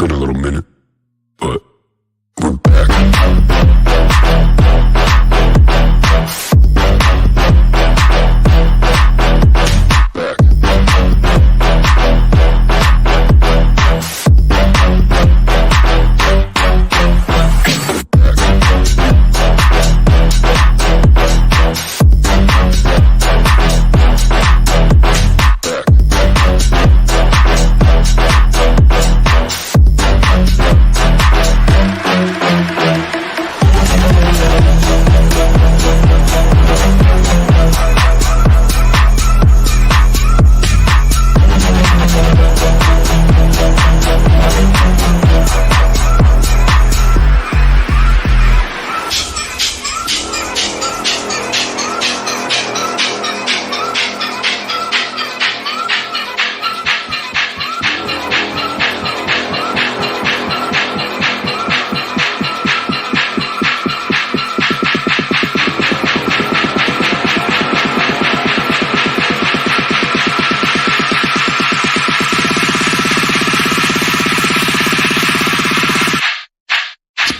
been a little minute, but we're back.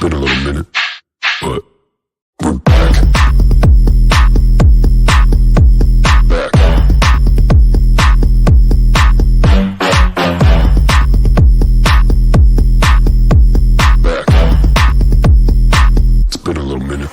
Been a little minute, but we're back. Back. Back. It's been a little minute.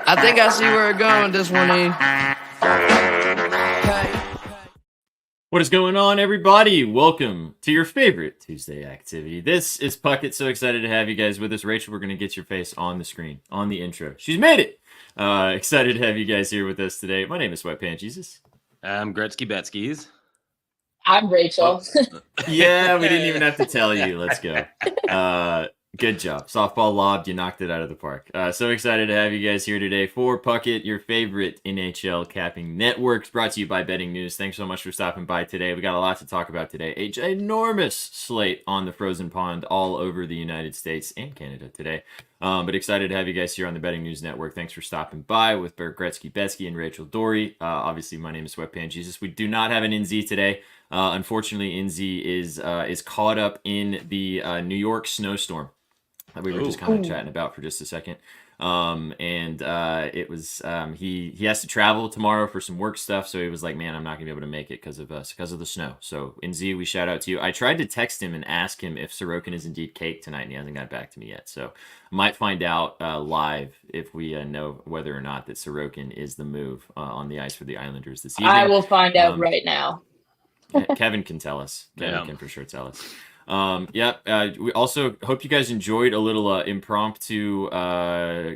I think I see where we're going with this one, E. What is going on, everybody? Welcome to your favorite Tuesday activity. This is Puckett. So excited to have you guys with us. Rachel, we're going to get your face on the screen, on the intro. She's made it! Excited to have you guys here with us today. My name is Sweatpants Jesus. I'm Gretzky Betskis. I'm Rachel. Yeah, we didn't even have to tell you. Let's go. Good job. Softball lobbed. You knocked it out of the park. So excited to have you guys here today for Puckett, your favorite NHL capping networks, brought to you by Betting News. Thanks so much for stopping by today. We got a lot to talk about today. A enormous slate on the frozen pond all over the United States and Canada today. But excited to have you guys here on the Betting News Network. Thanks for stopping by with Gretzky Betsky and Rachel Dory. Obviously, my name is Sweatpants Jesus. We do not have an NZ today. Unfortunately, NZ is caught up in the New York snowstorm that we were just kind of chatting about for just a second. It was he has to travel tomorrow for some work stuff, so he was like, man, I'm not gonna be able to make it because of the snow. So NZ, we shout out to you. I tried to text him and ask him if Sorokin is indeed cake tonight, and he hasn't got back to me yet. So I might find out live if we know whether or not that Sorokin is the move on the ice for the Islanders this evening. I will find out right now. Kevin can tell us. Kevin can for sure tell us. We also hope you guys enjoyed a little impromptu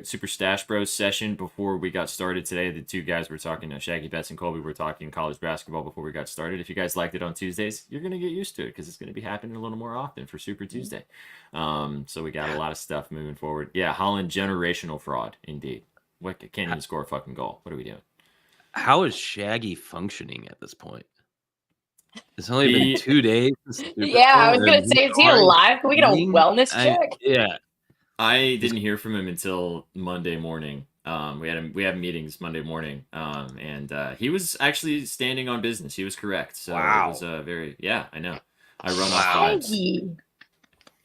Super Stash Bros session before we got started today. The two guys were talking, Shaggy Betts and Colby were talking college basketball before we got started. If you guys liked it on Tuesdays, you're going to get used to it because it's going to be happening a little more often for Super Tuesday. So we got a lot of stuff moving forward. Yeah, Holland, generational fraud, indeed. What, can't even score a fucking goal. What are we doing? How is Shaggy functioning at this point? It's only been 2 days. Yeah, I was going to say, is he alive? Can we get a wellness check? I didn't hear from him until Monday morning. We had meetings Monday morning, and he was actually standing on business. He was correct. So It was I know. I run off vibes.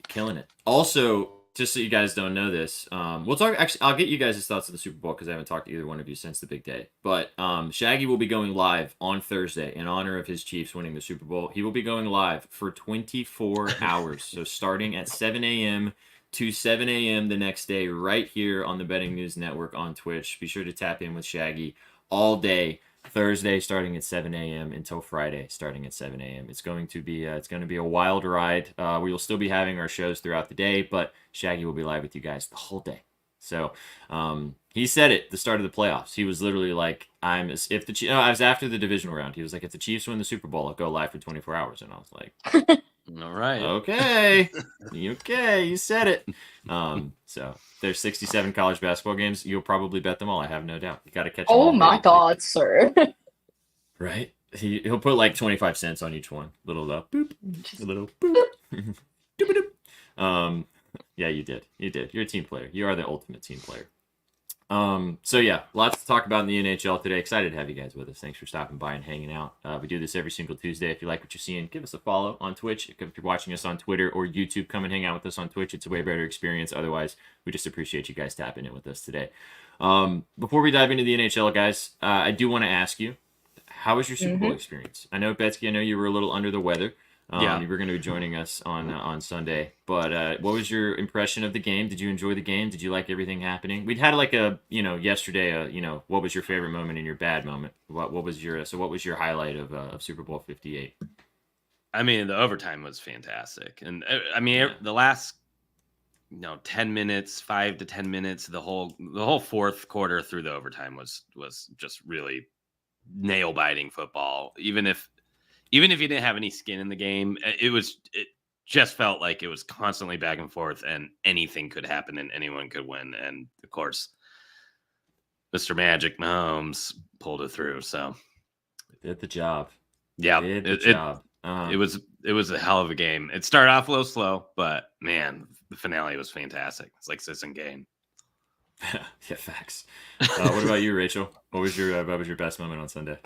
Killing it. Also, just so you guys don't know this, we'll talk. Actually, I'll get you guys' thoughts on the Super Bowl because I haven't talked to either one of you since the big day. But Shaggy will be going live on Thursday in honor of his Chiefs winning the Super Bowl. He will be going live for 24 hours, so starting at 7 a.m. to 7 a.m. the next day, right here on the Betting News Network on Twitch. Be sure to tap in with Shaggy all day. Thursday starting at 7 a.m. until Friday starting at 7 a.m. It's going to be a wild ride. We will still be having our shows throughout the day, but Shaggy will be live with you guys the whole day. So he said it the start of the playoffs. He was literally like, I was after the divisional round. He was like, if the Chiefs win the Super Bowl, I'll go live for 24 hours. And I was like, all right, okay, you said it. So there's 67 college basketball games. You'll probably bet them all. I have no doubt. You got to catch them all. Oh my God, sir. Right? He'll put like 25 cents on each one. Little boop, a little boop. Doop-a-doop. Yeah, you did. You're a team player. You are the ultimate team player. So yeah, lots to talk about in the NHL today. Excited to have you guys with us. Thanks for stopping by and hanging out. We do this every single Tuesday. If you like what you're seeing, give us a follow on Twitch. If you're watching us on Twitter or YouTube, come and hang out with us on Twitch. It's a way better experience. Otherwise, we just appreciate you guys tapping in with us today. Before we dive into the NHL, guys, I do want to ask you, how was your Super Bowl experience? I know, Betsky, you were a little under the weather. You were going to be joining us on Sunday, but what was your impression of the game? Did you enjoy the game? Did you like everything happening? We'd had like yesterday, what was your favorite moment and your bad moment? What was your highlight of Super Bowl 58? I mean, the overtime was fantastic, and the last 10 minutes, 5 to 10 minutes, the whole fourth quarter through the overtime was just really nail biting football. Even if you didn't have any skin in the game, it just felt like it was constantly back and forth and anything could happen and anyone could win. And of course, Mr. Magic Mahomes pulled it through. So did the job. Yeah. It was a hell of a game. It started off a little slow, but man, the finale was fantastic. It's like Citizen Kane. Yeah, facts. What about you, Rachel? What was your best moment on Sunday?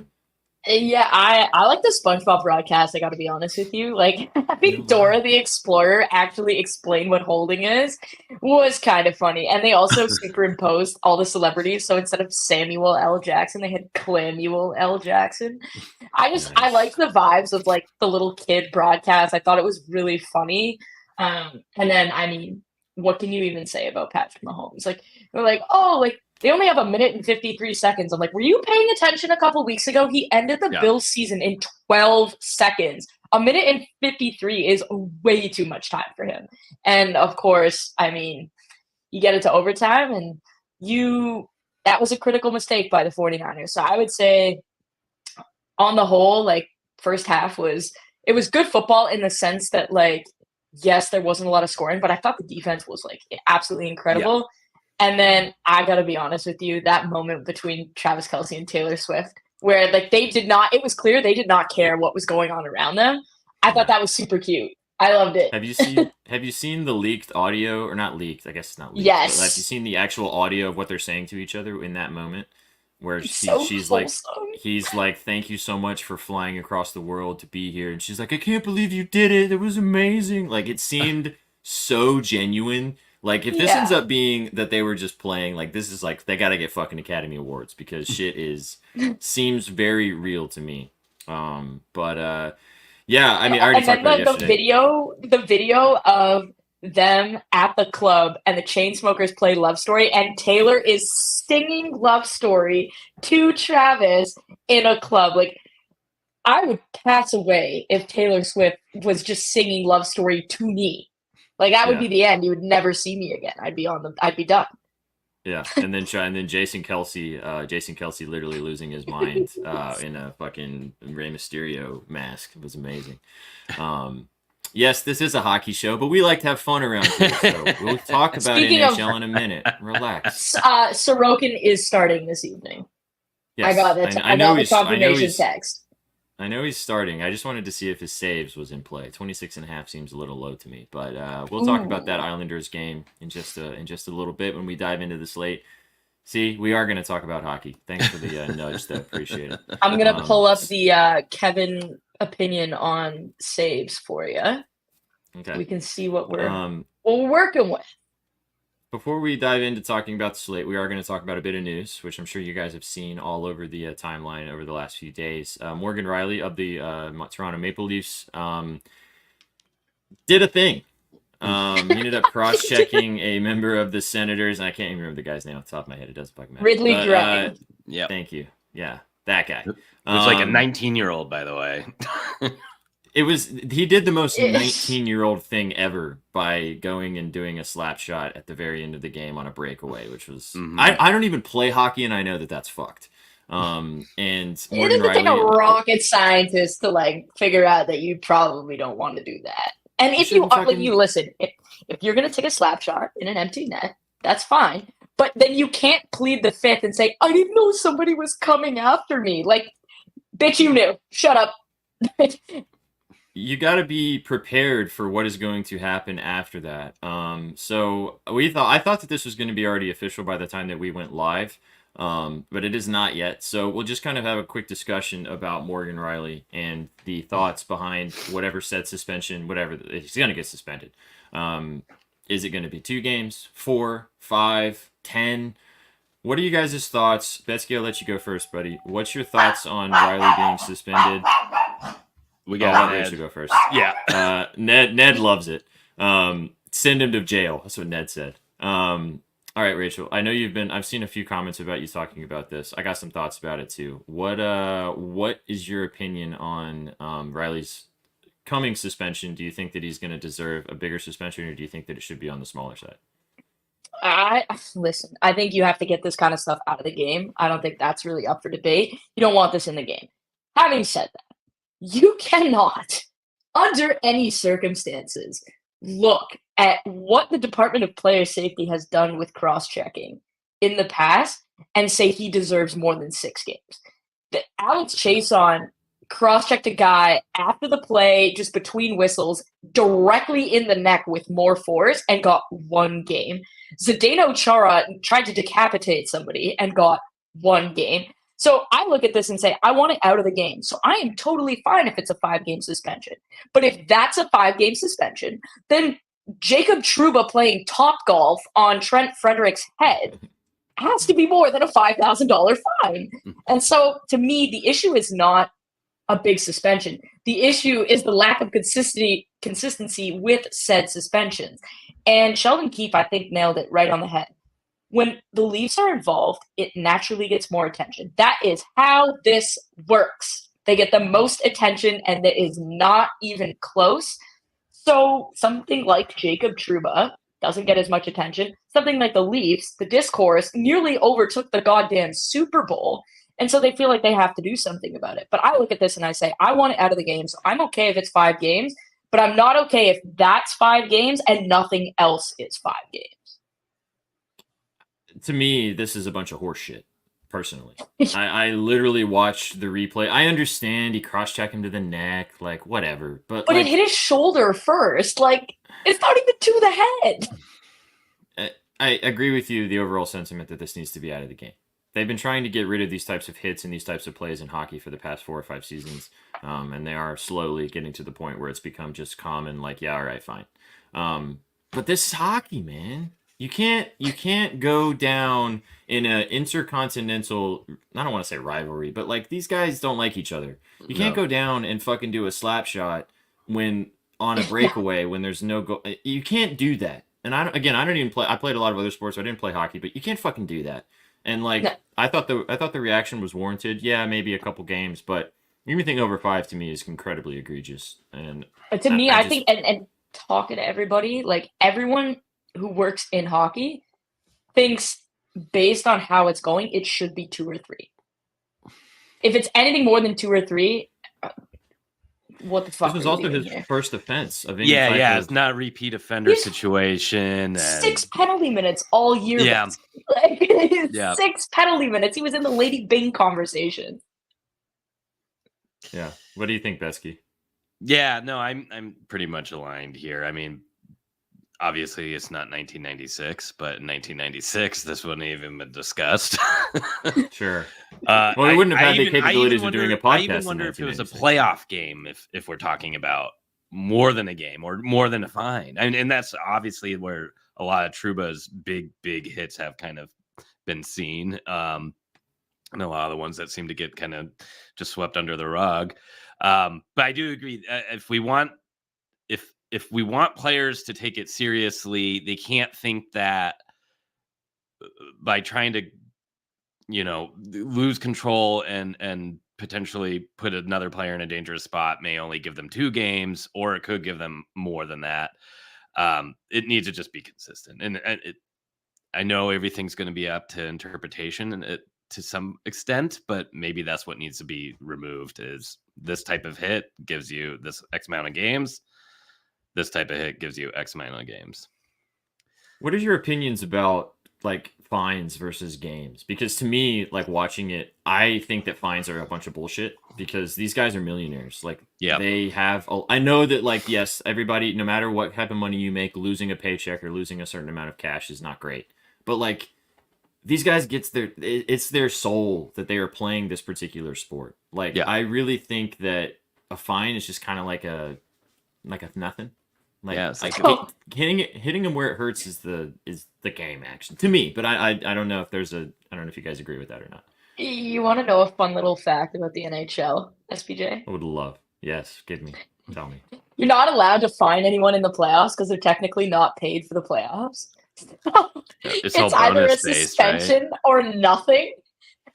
Yeah, I like the SpongeBob broadcast, I gotta be honest with you. Like, having Dora the Explorer actually explain what holding is was kind of funny. And they also superimposed all the celebrities. So instead of Samuel L. Jackson, they had Clamuel L. Jackson. I liked the vibes of like the little kid broadcast. I thought it was really funny. And then, what can you even say about Patrick Mahomes? Like, they're like, they only have 1 minute and 53 seconds. I'm like, were you paying attention a couple weeks ago? He ended the Bills season in 12 seconds. 1 minute and 53 is way too much time for him. And of course, you get it to overtime and that was a critical mistake by the 49ers. So I would say on the whole, like, first half was good football in the sense that, like, yes, there wasn't a lot of scoring, but I thought the defense was like absolutely incredible. Yeah. And then I gotta be honest with you, that moment between Travis Kelce and Taylor Swift, where like it was clear they did not care what was going on around them. I thought that was super cute. I loved it. Have you seen the leaked audio, or not leaked? I guess it's not leaked. Yes. But have you seen the actual audio of what they're saying to each other in that moment? Where she's like, he's like, thank you so much for flying across the world to be here. And she's like, I can't believe you did it. It was amazing. Like, it seemed so genuine. Like, if this ends up being that they were just playing, like, this is like, they got to get fucking Academy Awards because shit seems very real to me. I already talked about it yesterday. The video of them at the club and the Chainsmokers play Love Story and Taylor is singing Love Story to Travis in a club. Like, I would pass away if Taylor Swift was just singing Love Story to me. Like, that would be the end. You would never see me again. I'd be done. Yeah, and then Jason Kelce literally losing his mind in a fucking Rey Mysterio mask. It was amazing. Yes, this is a hockey show, but we like to have fun around here, so we'll talk about NHL in a minute. Relax. Sorokin is starting this evening. Yes, I got it. I got the confirmation text. I know he's starting. I just wanted to see if his saves was in play. 26.5 seems a little low to me, but we'll talk about that Islanders game in just a little bit when we dive into the slate. See, we are going to talk about hockey. Thanks for the nudge, though. Appreciate it. I'm going to pull up the Kevin opinion on saves for you. Okay. We can see what we're working with. before we dive into talking about the slate, we are going to talk about a bit of news, which I'm sure you guys have seen all over the timeline over the last few days. Morgan Riley of the Toronto Maple Leafs did a thing. He ended up cross-checking a member of the Senators, and I can't even remember the guy's name off the top of my head. It doesn't fucking matter. Ridley Gray. Yeah. Thank you. Yeah, that guy. It was like a 19-year-old, by the way. He did the most 19-year-old thing ever by going and doing a slap shot at the very end of the game on a breakaway, which was I don't even play hockey, and I know that that's fucked. And It Morgan doesn't take Riley, a rocket scientist to like figure out that you probably don't want to do that. And if you are, like, you listen, if you're gonna take a slap shot in an empty net, that's fine. But then you can't plead the fifth and say, "I didn't know somebody was coming after me." Like, bitch, you knew. Shut up. you got to be prepared for what is going to happen after that. So I thought that this was going to be already official by the time that we went live, but it is not yet. So we'll just kind of have a quick discussion about Morgan Riley and the thoughts behind whatever said suspension, whatever he's going to get suspended. Is it going to be 2 games, 4, 5, 10? What are you guys' thoughts? Betsky, I'll let you go first, buddy. What's your thoughts on Riley being suspended? We got Ned. Should go first. Yeah. Ned loves it. Send him to jail. That's what Ned said. All right, Rachel. I know I've seen a few comments about you talking about this. I got some thoughts about it too. What is your opinion on Riley's coming suspension? Do you think that he's going to deserve a bigger suspension, or do you think that it should be on the smaller side? Listen, I think you have to get this kind of stuff out of the game. I don't think that's really up for debate. You don't want this in the game. Having said that, you cannot, under any circumstances, look at what the Department of Player Safety has done with cross-checking in the past and say he deserves more than 6 games. The Alex Chason cross-checked a guy after the play, just between whistles, directly in the neck with more force and got 1 game. Zdeno Chara tried to decapitate somebody and got 1 game. So I look at this and say, I want it out of the game. So I am totally fine if it's a 5-game suspension. But if that's a 5-game suspension, then Jacob Trouba playing top golf on Trent Frederick's head has to be more than a $5,000 fine. And so to me, the issue is not a big suspension. The issue is the lack of consistency with said suspensions. And Sheldon Keefe, I think, nailed it right on the head. When the Leafs are involved, it naturally gets more attention. That is how this works. They get the most attention, and it is not even close. So something like Jacob Trouba doesn't get as much attention. Something like the Leafs, the discourse nearly overtook the goddamn Super Bowl. And so they feel like they have to do something about it. But I look at this and I say, I want it out of the game. So I'm okay if it's 5 games, but I'm not okay if that's 5 games and nothing else is 5 games. To me, this is a bunch of horse shit, personally. I literally watched the replay. I understand he cross-checked him to the neck, like, whatever. But it hit his shoulder first. Like, it's not even to the head. I agree with you, the overall sentiment that this needs to be out of the game. They've been trying to get rid of these types of hits and these types of plays in hockey for the past 4 or 5 seasons, and they are slowly getting to the point where it's become just common, like, yeah, all right, fine. But this is hockey, man. You can't go down in an intercontinental, I don't want to say rivalry, but like these guys don't like each other. You can't go down and fucking do a slap shot when on a breakaway when there's no goal. You can't do that. And I don't even play. I played a lot of other sports. So I didn't play hockey, but you can't fucking do that. And like No. I thought the reaction was warranted. Yeah, maybe a couple games, but anything over 5 to me is incredibly egregious. And To me, I think, and talking to everybody, like everyone who works in hockey thinks based on how it's going, it should be 2 or 3. If it's anything more than 2 or 3, what the fuck? This was also his first offense of any Yeah, type of... it's not a repeat offender situation. And... 6 penalty minutes all year. Yeah. Like, 6 penalty minutes. He was in the Lady Bing conversation. Yeah. What do you think, Besky? Yeah, no, I'm pretty much aligned here. I mean, obviously it's not 1996, but in 1996 this wouldn't even been discussed. Sure. Well, we wouldn't have had the capabilities of doing a podcast. I even wonder if it was a playoff game, if we're talking about more than a game or more than a fine. And that's obviously where a lot of Truba's big hits have kind of been seen. And a lot of the ones that seem to get kind of just swept under the rug. But I do agree. If we want players to take it seriously, they can't think that by trying to, lose control and potentially put another player in a dangerous spot may only give them 2 games, or it could give them more than that. It needs to just be consistent. And I know everything's going to be up to interpretation and to some extent, but maybe that's what needs to be removed is this type of hit gives you this X amount of games. This type of hit gives you X amount of games. What are your opinions about like fines versus games? Because to me, like watching it, I think that fines are a bunch of bullshit because these guys are millionaires. Like they have, I know that like, yes, everybody, no matter what type of money you make, losing a paycheck or losing a certain amount of cash is not great. But like these guys it's their soul that they are playing this particular sport. Like I really think that a fine is just kind of like a nothing. Like, hitting him where it hurts is the game action to me. But I don't know if I don't know if you guys agree with that or not. You want to know a fun little fact about the NHL, SPJ? I would love. Yes, tell me. You're not allowed to fine anyone in the playoffs because they're technically not paid for the playoffs. It's either a suspension or nothing.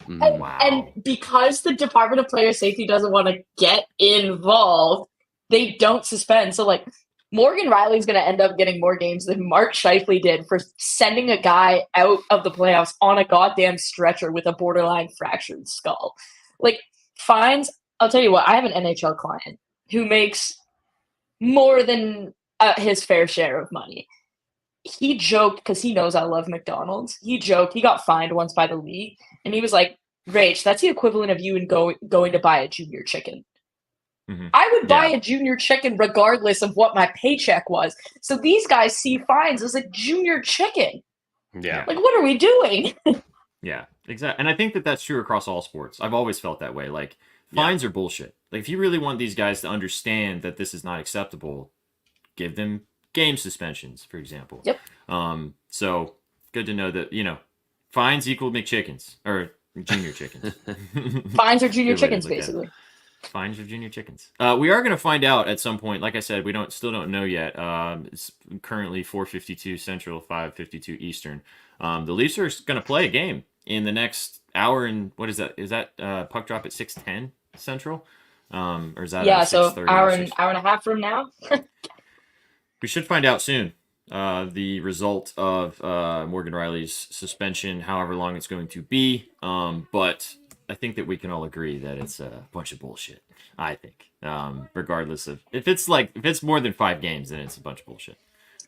Wow. And because the Department of Player Safety doesn't want to get involved, they don't suspend. So like Morgan Riley's going to end up getting more games than Mark Scheifele did for sending a guy out of the playoffs on a goddamn stretcher with a borderline fractured skull. Like, fines, I'll tell you what, I have an NHL client who makes more than his fair share of money. He joked, because he knows I love McDonald's, he got fined once by the league, and he was like, Rach, that's the equivalent of you going to buy a junior chicken. Mm-hmm. I would buy a junior chicken regardless of what my paycheck was. So these guys see fines as a junior chicken. Yeah. Like, what are we doing? Yeah, exactly. And I think that that's true across all sports. I've always felt that way. Like, fines are bullshit. Like, if you really want these guys to understand that this is not acceptable, give them game suspensions, for example. Yep. So good to know that, fines equal McChickens or junior chickens. Fines are junior chickens, basically. Fines or junior chickens. We are going to find out at some point. Like I said, we still don't know yet. It's currently 4:52 Central, 5:52 Eastern. The Leafs are going to play a game in the next hour. And what is that? Is that puck drop at 6:10 Central? Or is that so hour and a half from now? We should find out soon. The result of Morgan Riley's suspension, however long it's going to be. But I think that we can all agree that it's a bunch of bullshit. I think, regardless of if it's more than 5 games, then it's a bunch of bullshit.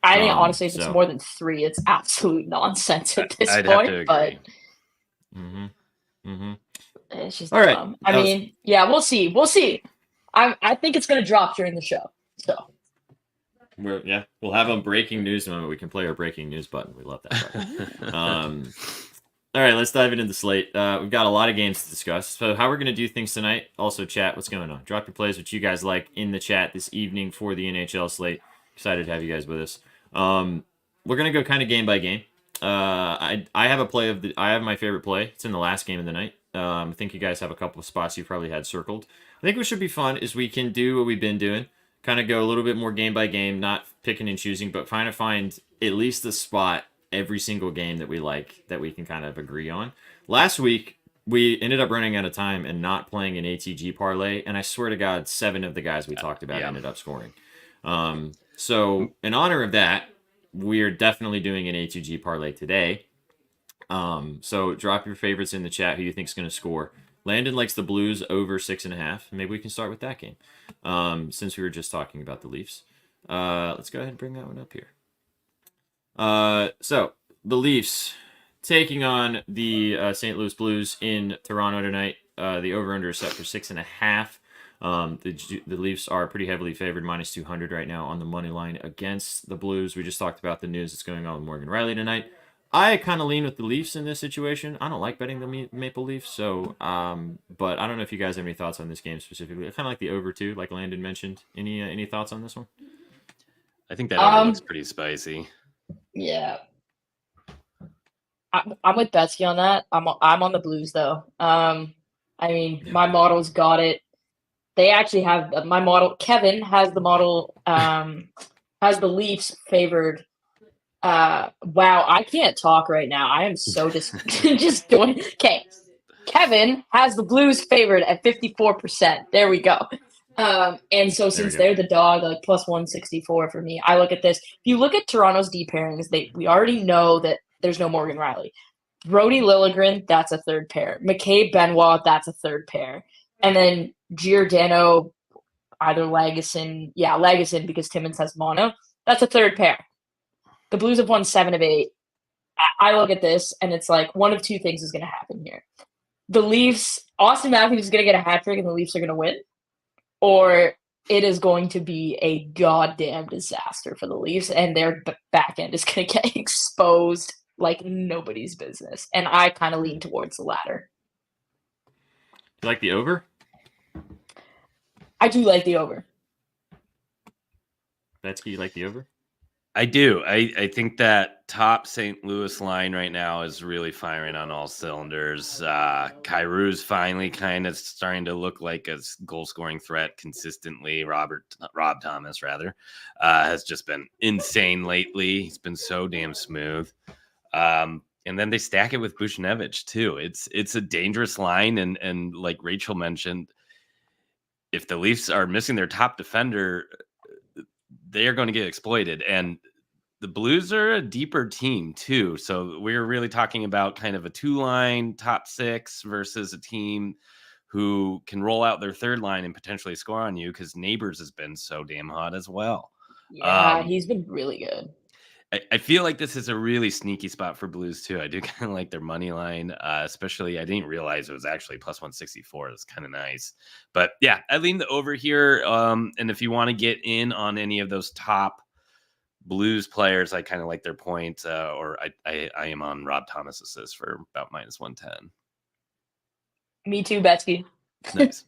I think honestly, if it's more than 3, it's absolute nonsense at this point. But it's just all dumb. Right. I mean, we'll see. We'll see. I think it's going to drop during the show. So. We'll have a breaking news moment. We can play our breaking news button. We love that button. All right, let's dive into the slate. We've got a lot of games to discuss. So how we're going to do things tonight, also chat, what's going on? Drop your plays, what you guys like in the chat this evening for the NHL slate. Excited to have you guys with us. We're going to go kind of game by game. I have I have my favorite play. It's in the last game of the night. I think you guys have a couple of spots you probably had circled. I think what should be fun is we can do what we've been doing. Kind of go a little bit more game by game, not picking and choosing, but trying to find at least a spot every single game that we like, that we can kind of agree on. Last week, we ended up running out of time and not playing an ATG parlay, and I swear to God, 7 of the guys we talked about ended up scoring. So in honor of that, we're definitely doing an ATG parlay today. So drop your favorites in the chat, who you think is going to score. Landon likes the Blues over 6.5. Maybe we can start with that game, since we were just talking about the Leafs. Let's go ahead and bring that one up here. So the Leafs taking on the St. Louis Blues in Toronto tonight. The over/under is set for 6.5. The Leafs are pretty heavily favored, -200 right now on the money line against the Blues. We just talked about the news that's going on with Morgan Riley tonight. I kind of lean with the Leafs in this situation. I don't like betting the Maple Leafs, so but I don't know if you guys have any thoughts on this game specifically. I kind of like the over too, like Landon mentioned. Any thoughts on this one? I think that over looks pretty spicy. Yeah. I'm with Betsy on that. I'm on the Blues though. I mean, Yeah. my model's got it. They actually have my model. Kevin has the model. Has the Leafs favored. Wow, I can't talk right now. I am so just doing. Okay, Kevin has the Blues favored at 54%. There we go. And so There we since go. they're the dog, like plus 164 for me, I look at this. If you look at Toronto's D pairings, we already know that there's no Morgan Riley. Brody Lilligren, that's a third pair. McCabe Benoit, that's a third pair. And then Giordano, either Lagesson because Timmins has mono. That's a third pair. The Blues have won 7 of 8. I look at this and it's like one of two things is going to happen here. The Leafs, Austin Matthews is going to get a hat trick and the Leafs are going to win, or it is going to be a goddamn disaster for the Leafs and their back end is going to get exposed like nobody's business. And I kind of lean towards the latter. You like the over? I do like the over. Betsy, you like the over? I do. I think that top St. Louis line right now is really firing on all cylinders. Kairou's finally kind of starting to look like a goal-scoring threat consistently. Rob Thomas, rather, has just been insane lately. He's been so damn smooth. And then they stack it with Buchnevich, too. It's a dangerous line, and like Rachel mentioned, if the Leafs are missing their top defender, they are going to get exploited. And the Blues are a deeper team too. So we're really talking about kind of a 2-line top 6 versus a team who can roll out their third line and potentially score on you, because Neighbors has been so damn hot as well. Yeah, he's been really good. I feel like this is a really sneaky spot for Blues too. I do kind of like their money line, especially I didn't realize it was actually plus 164. It's kind of nice. But yeah, I lean the over here. And if you want to get in on any of those top Blues players, I kind of like their point, or I am on Rob Thomas assist for about minus 110. Me too, Betsy. Nice.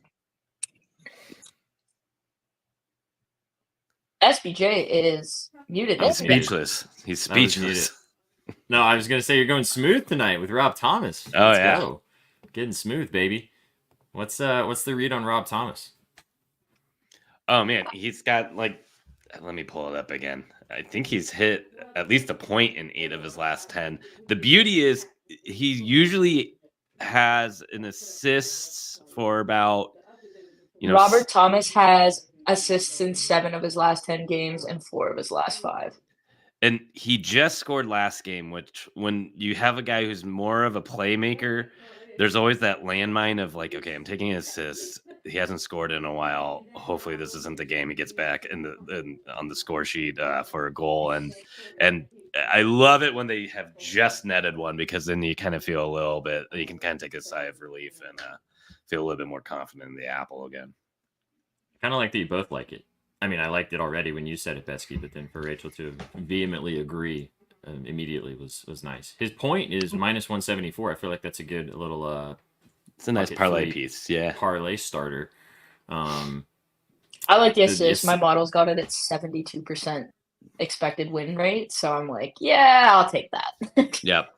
SBJ is muted. I'm Speechless. He's speechless. No, I was going to say you're going smooth tonight with Rob Thomas. Oh, Let's yeah. go. Getting smooth, baby. What's the read on Rob Thomas? Oh, man. He's got, like, let me pull it up again. I think he's hit at least a point in 8 of his last 10. The beauty is he usually has an assist for about, Robert Thomas has assists in 7 of his last 10 games and 4 of his last 5. And he just scored last game, which when you have a guy who's more of a playmaker, there's always that landmine of like, okay, I'm taking an assist. He hasn't scored in a while. Hopefully this isn't the game he gets back on the score sheet for a goal. And I love it when they have just netted one, because then you kind of feel a little bit, you can kind of take a sigh of relief and feel a little bit more confident in the apple again. Kind of like that you both like it. I mean, I liked it already when you said it, Betsky, but then for Rachel to vehemently agree immediately was nice. His point is minus 174. I feel like that's a good little it's a nice parlay piece. Yeah. Parlay starter. I like the assist. My model's got it at 72% expected win rate. So I'm like, yeah, I'll take that. Yep.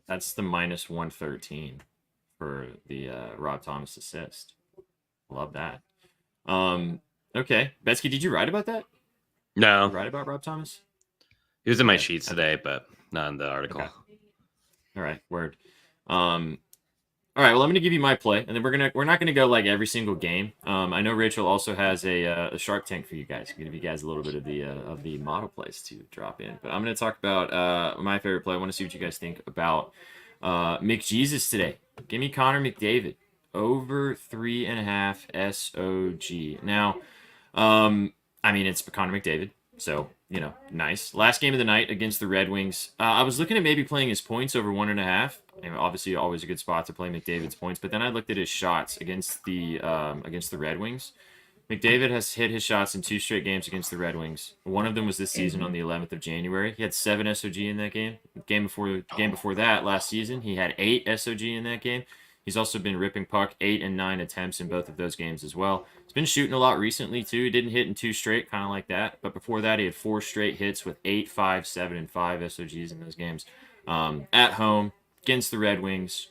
That's the minus 113 for the Rob Thomas assist. Love that. Okay. Betsky, did you write about that? No. Did you write about Rob Thomas? He was in my sheets today, but not in the article. Okay. All right, word. All right, well, I'm going to give you my play, and then we're not going to go like every single game. I know Rachel also has a Shark Tank for you guys. I'm going to give you guys a little bit of the model plays to drop in. But I'm going to talk about my favorite play. I want to see what you guys think about McJesus today. Give me Connor McDavid over 3.5 SOG. Now, I mean, it's Connor McDavid, so nice. Last game of the night against the Red Wings. I was looking at maybe playing his points over 1.5. Obviously, always a good spot to play McDavid's points. But then I looked at his shots against the Red Wings. McDavid has hit his shots in 2 straight games against the Red Wings. One of them was this season on the 11th of January. He had 7 SOG in that game. Game before that, last season, he had 8 SOG in that game. He's also been ripping puck 8 and 9 attempts in both of those games as well. He's been shooting a lot recently too. He didn't hit in 2 straight, kind of like that. But before that, he had 4 straight hits with 8, 5, 7, and 5 SOGs in those games. At home against the Red Wings,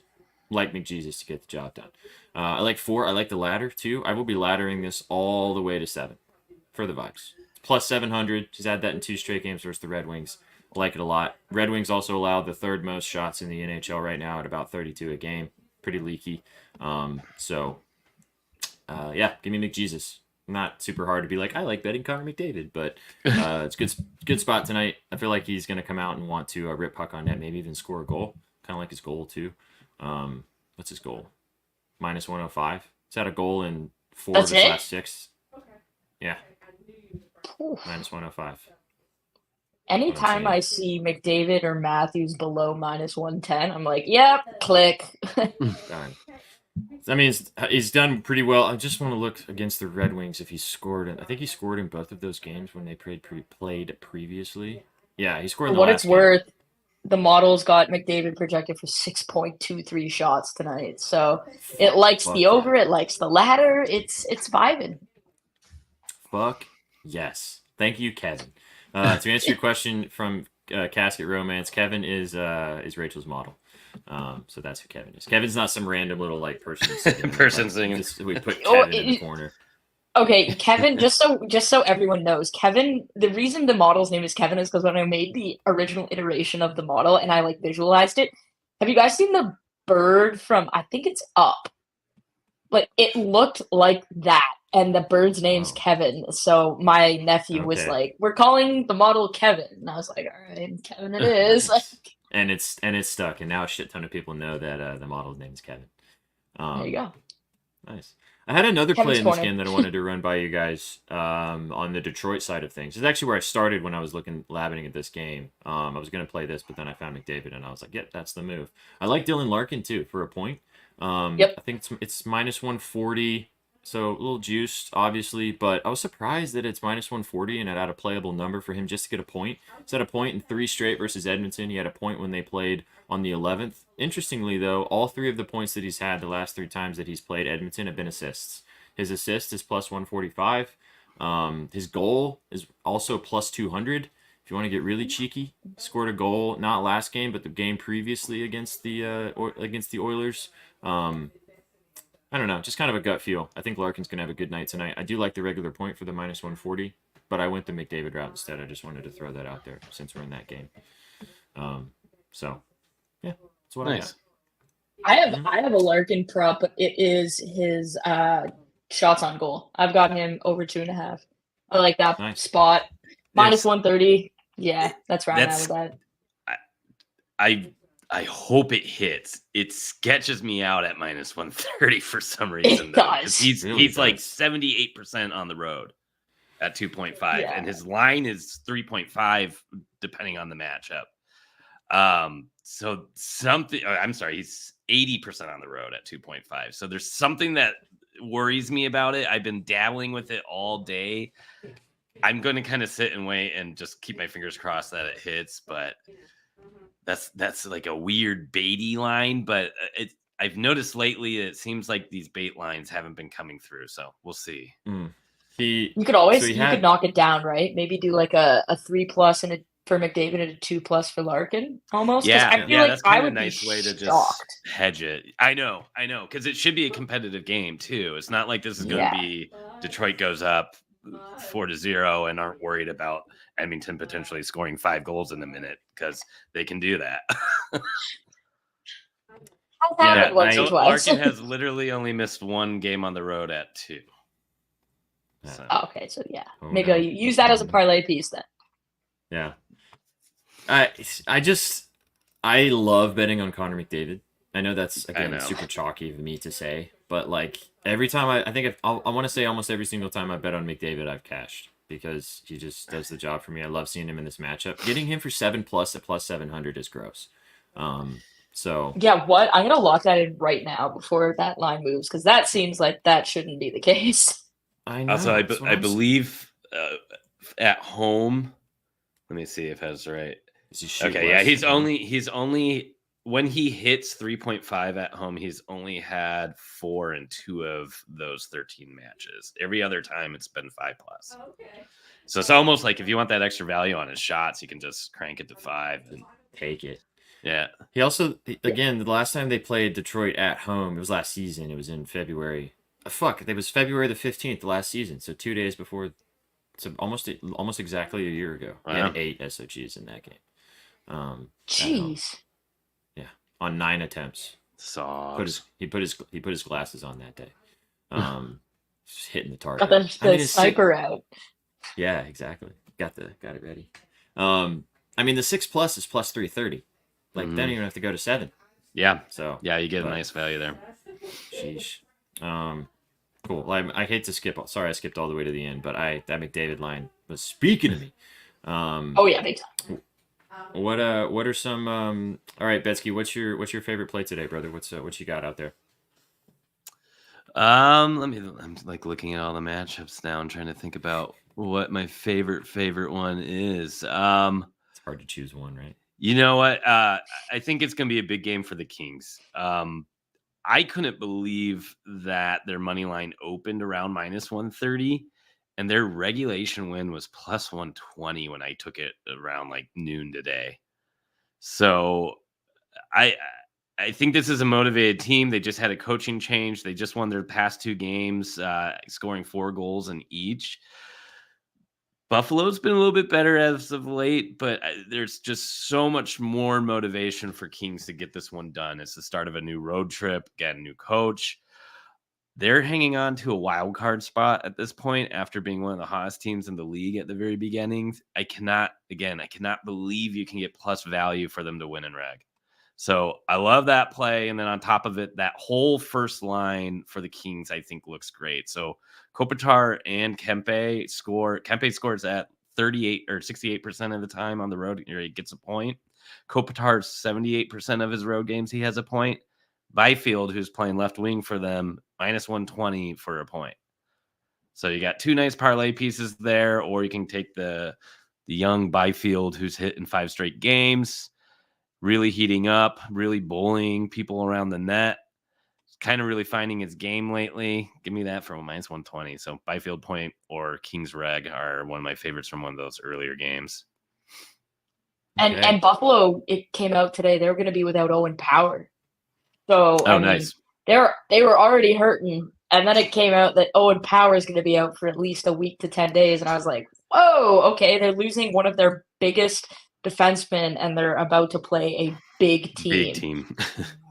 like McJesus to get the job done. I like 4. I like the ladder too. I will be laddering this all the way to 7 for the vibes. Plus 700. She's had that in 2 straight games versus the Red Wings. I like it a lot. Red Wings also allow the 3rd most shots in the NHL right now at about 32 a game. Pretty leaky. Yeah, give me McJesus. Not super hard to be like, I like betting Connor McDavid, but it's good spot tonight. I feel like he's going to come out and want to rip puck on net, maybe even score a goal. Kind of like his goal too. What's his goal? Minus 105. He's had a goal in 4 of his last 6. Yeah. Oof. Minus 105. Anytime I see McDavid or Matthews below minus 110, I'm like, yep, click. Done. I mean, he's done pretty well. I just want to look against the Red Wings if he scored. I think he scored in both of those games when they played previously. Yeah, he scored in the For what last it's game. worth, the models got McDavid projected for 6.23 shots tonight. So it likes Fuck the yeah. over, it likes the ladder. It's vibing. Fuck yes. Thank you, Kevin. To answer your question from Casket Romance, Kevin is Rachel's model. So that's who Kevin is. Kevin's not some random little like person. Singing. We put Kevin in the corner. Okay, Kevin, just so everyone knows, Kevin, the reason the model's name is Kevin is because when I made the original iteration of the model and I like visualized it, have you guys seen the bird from, I think it's Up? Like it looked like that. And the bird's name's Kevin. So my nephew was like, we're calling the model Kevin. And I was like, all right, Kevin it is. And it's stuck. And now a shit ton of people know that the model's name is Kevin. There you go. Nice. I had another Kevin's play in this corner. game that I wanted to run by you guys on the Detroit side of things. It's actually where I started when I was labbing at this game. I was going to play this, but then I found McDavid, and I was like, yep, that's the move. I like Dylan Larkin, too, for a point. Yep. I think it's minus 140, so a little juiced, obviously, but I was surprised that it's minus 140 and it had a playable number for him just to get a point. He's had a point in 3 straight versus Edmonton. He had a point when they played on the 11th. Interestingly, though, all 3 of the points that he's had the last 3 times that he's played Edmonton have been assists. His assist is plus 145. His goal is also plus 200. If you want to get really cheeky, scored a goal not last game, but the game previously against the Oilers. I don't know, just kind of a gut feel. I think Larkin's gonna have a good night tonight. I do like the regular point for the minus 140, but I went the McDavid route instead. I just wanted to throw that out there since we're in that game. So yeah, that's what Nice. I have a Larkin prop, but it is his shots on goal. I've got him over 2.5. I like that spot. Minus 130. Yeah, that's right out of that. I hope it hits. It sketches me out at minus 130 for some reason. It does. He's Really like does. 78% on the road at 2.5, Yeah. and his line is 3.5 depending on the matchup. So something. I'm sorry, he's 80% on the road at 2.5. So there's something that worries me about it. I've been dabbling with it all day. I'm going to kind of sit and wait and just keep my fingers crossed that it hits, but that's like a weird baity line, but I've noticed lately it seems like these bait lines haven't been coming through, so we'll see. You could always could knock it down, right? Maybe do like a 3+ and for McDavid and a 2+ for Larkin, almost. Yeah, I feel like that's kind I of a would nice be way to just shocked. hedge it. I know, because it should be a competitive game too. It's not like this is going to be Detroit goes up 4-0 and aren't worried about Edmonton potentially scoring 5 goals in a minute because they can do that. Happened once or twice. Larkin has literally only missed 1 game on the road at 2. So. Okay, so yeah, maybe I'll use that as a parlay piece then. Yeah, I love betting on Connor McDavid. I know that's super chalky of me to say, but like every time I want to say almost every single time I bet on McDavid, I've cashed because he just does the job for me. I love seeing him in this matchup. Getting him for 7+ at plus 700 is gross. So yeah, what I'm gonna lock that in right now before that line moves because that seems like that shouldn't be the case. I know. Also, I believe at home. Let me see if that's right. Okay, yeah, he's only when he hits 3.5 at home, he's only had 4 in 2 of those 13 matches. Every other time it's been 5+. Okay. So it's almost like if you want that extra value on his shots, you can just crank it to 5 and Take it. yeah. He also, again, the last time they played Detroit at home, it was last season. It was in February. It was February the 15th last season. So 2 days before, so almost exactly a year ago. He had 8 SOGs in that game. At home. Jeez. Yeah, on 9 attempts. He put his glasses on that day. Just hitting the target. Got the sniper out. Yeah, exactly. Got it ready. I mean, the 6+ is plus 330. Like, then you don't have to go to 7. Yeah. So yeah, you get a nice value there. Sheesh. Cool. Well, I hate to skip. Sorry, I skipped all the way to the end, but that McDavid line was speaking to me. Oh yeah, big time. What are some? All right, Betsky, what's your favorite play today, brother? What you got out there? I'm like looking at all the matchups now and trying to think about what my favorite one is. It's hard to choose one, right? You know what? I think it's going to be a big game for the Kings. I couldn't believe that their money line opened around -130 and their regulation win was +120 when I took it around like noon today. So I think this is a motivated team. They just had a coaching change. They just won their past 2 games, scoring 4 goals in each. Buffalo's been a little bit better as of late, but there's just so much more motivation for Kings to get this one done. It's the start of a new road trip, get a new coach. They're hanging on to a wild card spot at this point after being one of the hottest teams in the league at the very beginning. I cannot believe you can get plus value for them to win in reg. So I love that play. And then on top of it, that whole first line for the Kings, I think looks great. So Kopitar and Kempe score. Kempe scores at 38 or 68% of the time on the road. He gets a point. Kopitar, 78% of his road games, he has a point. Byfield, who's playing left wing for them, -120 for a point. So you got 2 nice parlay pieces there, or you can take the young Byfield, who's hit in 5 straight games, really heating up, really bullying people around the net. Kind of really finding his game lately. Give me that for a -120. So Byfield point or Kings reg are one of my favorites from one of those earlier games. And Buffalo, it came out today, they were going to be without Owen Power. So nice. They were already hurting, and then it came out that Owen Power is going to be out for at least a week to 10 days, and I was like, whoa, okay, they're losing one of their biggest defensemen, and they're about to play a big team. Big team.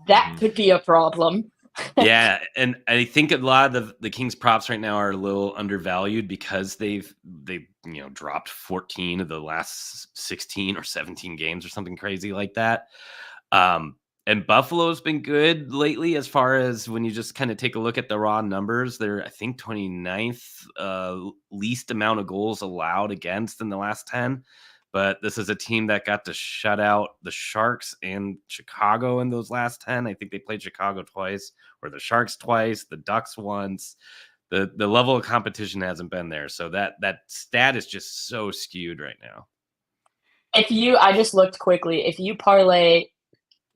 That could be a problem. Yeah, and I think a lot of the Kings props right now are a little undervalued because they've dropped 14 of the last 16 or 17 games or something crazy like that. And Buffalo's been good lately as far as when you just kind of take a look at the raw numbers. They're, I think, 29th least amount of goals allowed against in the last 10. But this is a team that got to shut out the Sharks and Chicago in those last 10. I think they played Chicago twice, or the Sharks twice, the Ducks once. The level of competition hasn't been there. So that stat is just so skewed right now. I just looked quickly. If you parlay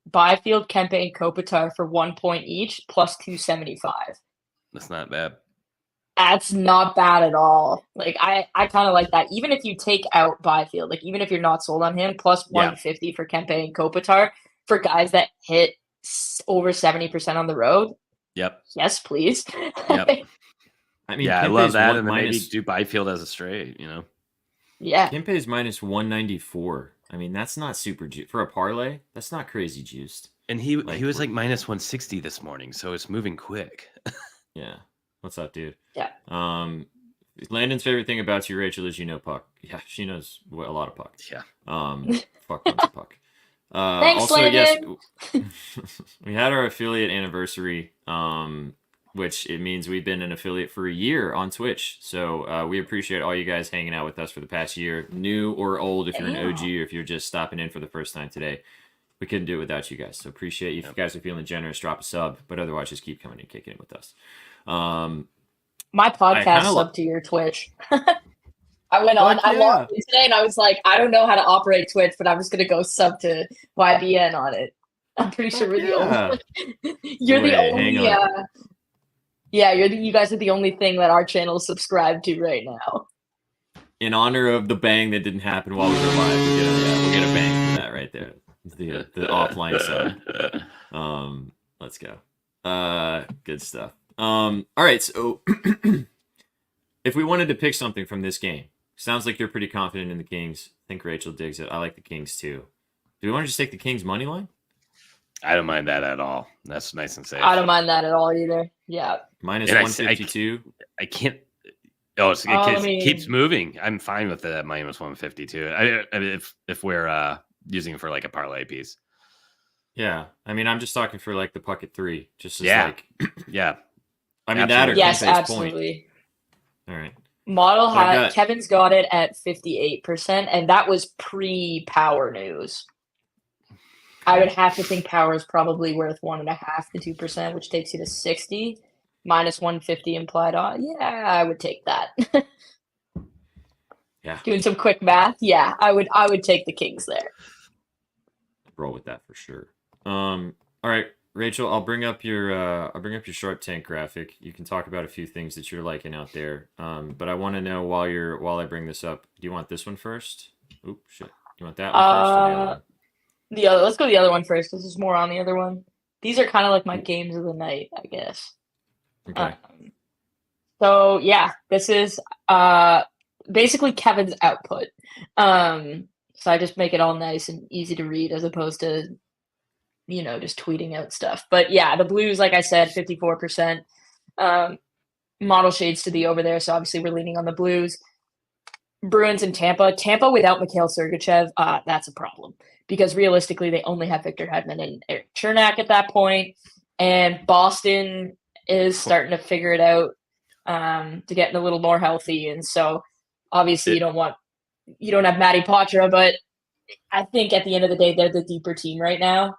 Byfield, Kempe, and Kopitar for 1 point each, plus 275. That's not bad. That's not bad at all. Like I kind of like that. Even if you take out Byfield, like even if you're not sold on him, plus 150 for Kempe and Kopitar for guys that hit over 70% on the road. Yep. Yes, please. Yep. I mean, I love that, and then maybe do Byfield as a straight. Yeah. Kempe's -194. I mean, that's not super for a parlay. That's not crazy juiced. And he was like -160 this morning, so it's moving quick. Yeah. What's up, dude? Yeah. Landon's favorite thing about you, Rachel, is puck. Yeah, she knows a lot of puck. Yeah. Fuck tons of puck. Thanks, also, Landon. yes, we had our affiliate anniversary, which it means we've been an affiliate for a year on Twitch. So we appreciate all you guys hanging out with us for the past year, new or old. If you're an OG or if you're just stopping in for the first time today, we couldn't do it without you guys. So appreciate you. If you guys are feeling generous, drop a sub. But otherwise, just keep coming and kicking it with us. My podcast sub to your Twitch. I went on. I logged in today, and I was like, I don't know how to operate Twitch, but I'm just gonna go sub to YBN on it. I'm pretty sure we're the Yeah. only. You're the Wait, hang only. on. Yeah, you guys are the only thing that our channel is subscribed to right now. In honor of the bang that didn't happen while we were live, we'll get a bang for that right there. The offline sub. Let's go. Good stuff. All right, so if we wanted to pick something from this game, sounds like you're pretty confident in the Kings. I think Rachel digs it. I like the Kings too. Do we want to just take the Kings money line? I don't mind that at all. That's nice and safe. I don't mind that at all either. Yeah. Minus And 152. I can't. Keeps moving. I'm fine with that minus 152. I mean, if we're using it for like a parlay piece. Yeah, I mean, I'm just talking for like the puck at 3. Just as like, yeah. I mean, that or yes, King's absolutely. Point. All right. Model had Kevin's got it at 58%, and that was pre-Power news. I would have to think Power is probably worth 1.5 to 2%, which takes you to 60. Minus 150 implied on. Yeah, I would take that. Yeah. Doing some quick math. Yeah, I would take the Kings there. Roll with that for sure. All right, Rachel, I'll bring up your Sharp Tank graphic. You can talk about a few things that you're liking out there. But I want to know while I bring this up, do you want this one first? Oop, shit. You want that one first or the other one? Let's go the other one first. This is more on the other one. These are kind of like my games of the night, I guess. Okay. So yeah, this is basically Kevin's output. So I just make it all nice and easy to read as opposed to, just tweeting out stuff. But yeah, the Blues, like I said, 54%. Model shades to the over there, so obviously we're leaning on the Blues. Bruins and Tampa. Tampa without Mikhail Sergachev, that's a problem because realistically they only have Victor Hedman and Eric Chernak at that point. And Boston is starting to figure it out to getting a little more healthy. And so obviously you don't have Matty Poitras, but I think at the end of the day, they're the deeper team right now.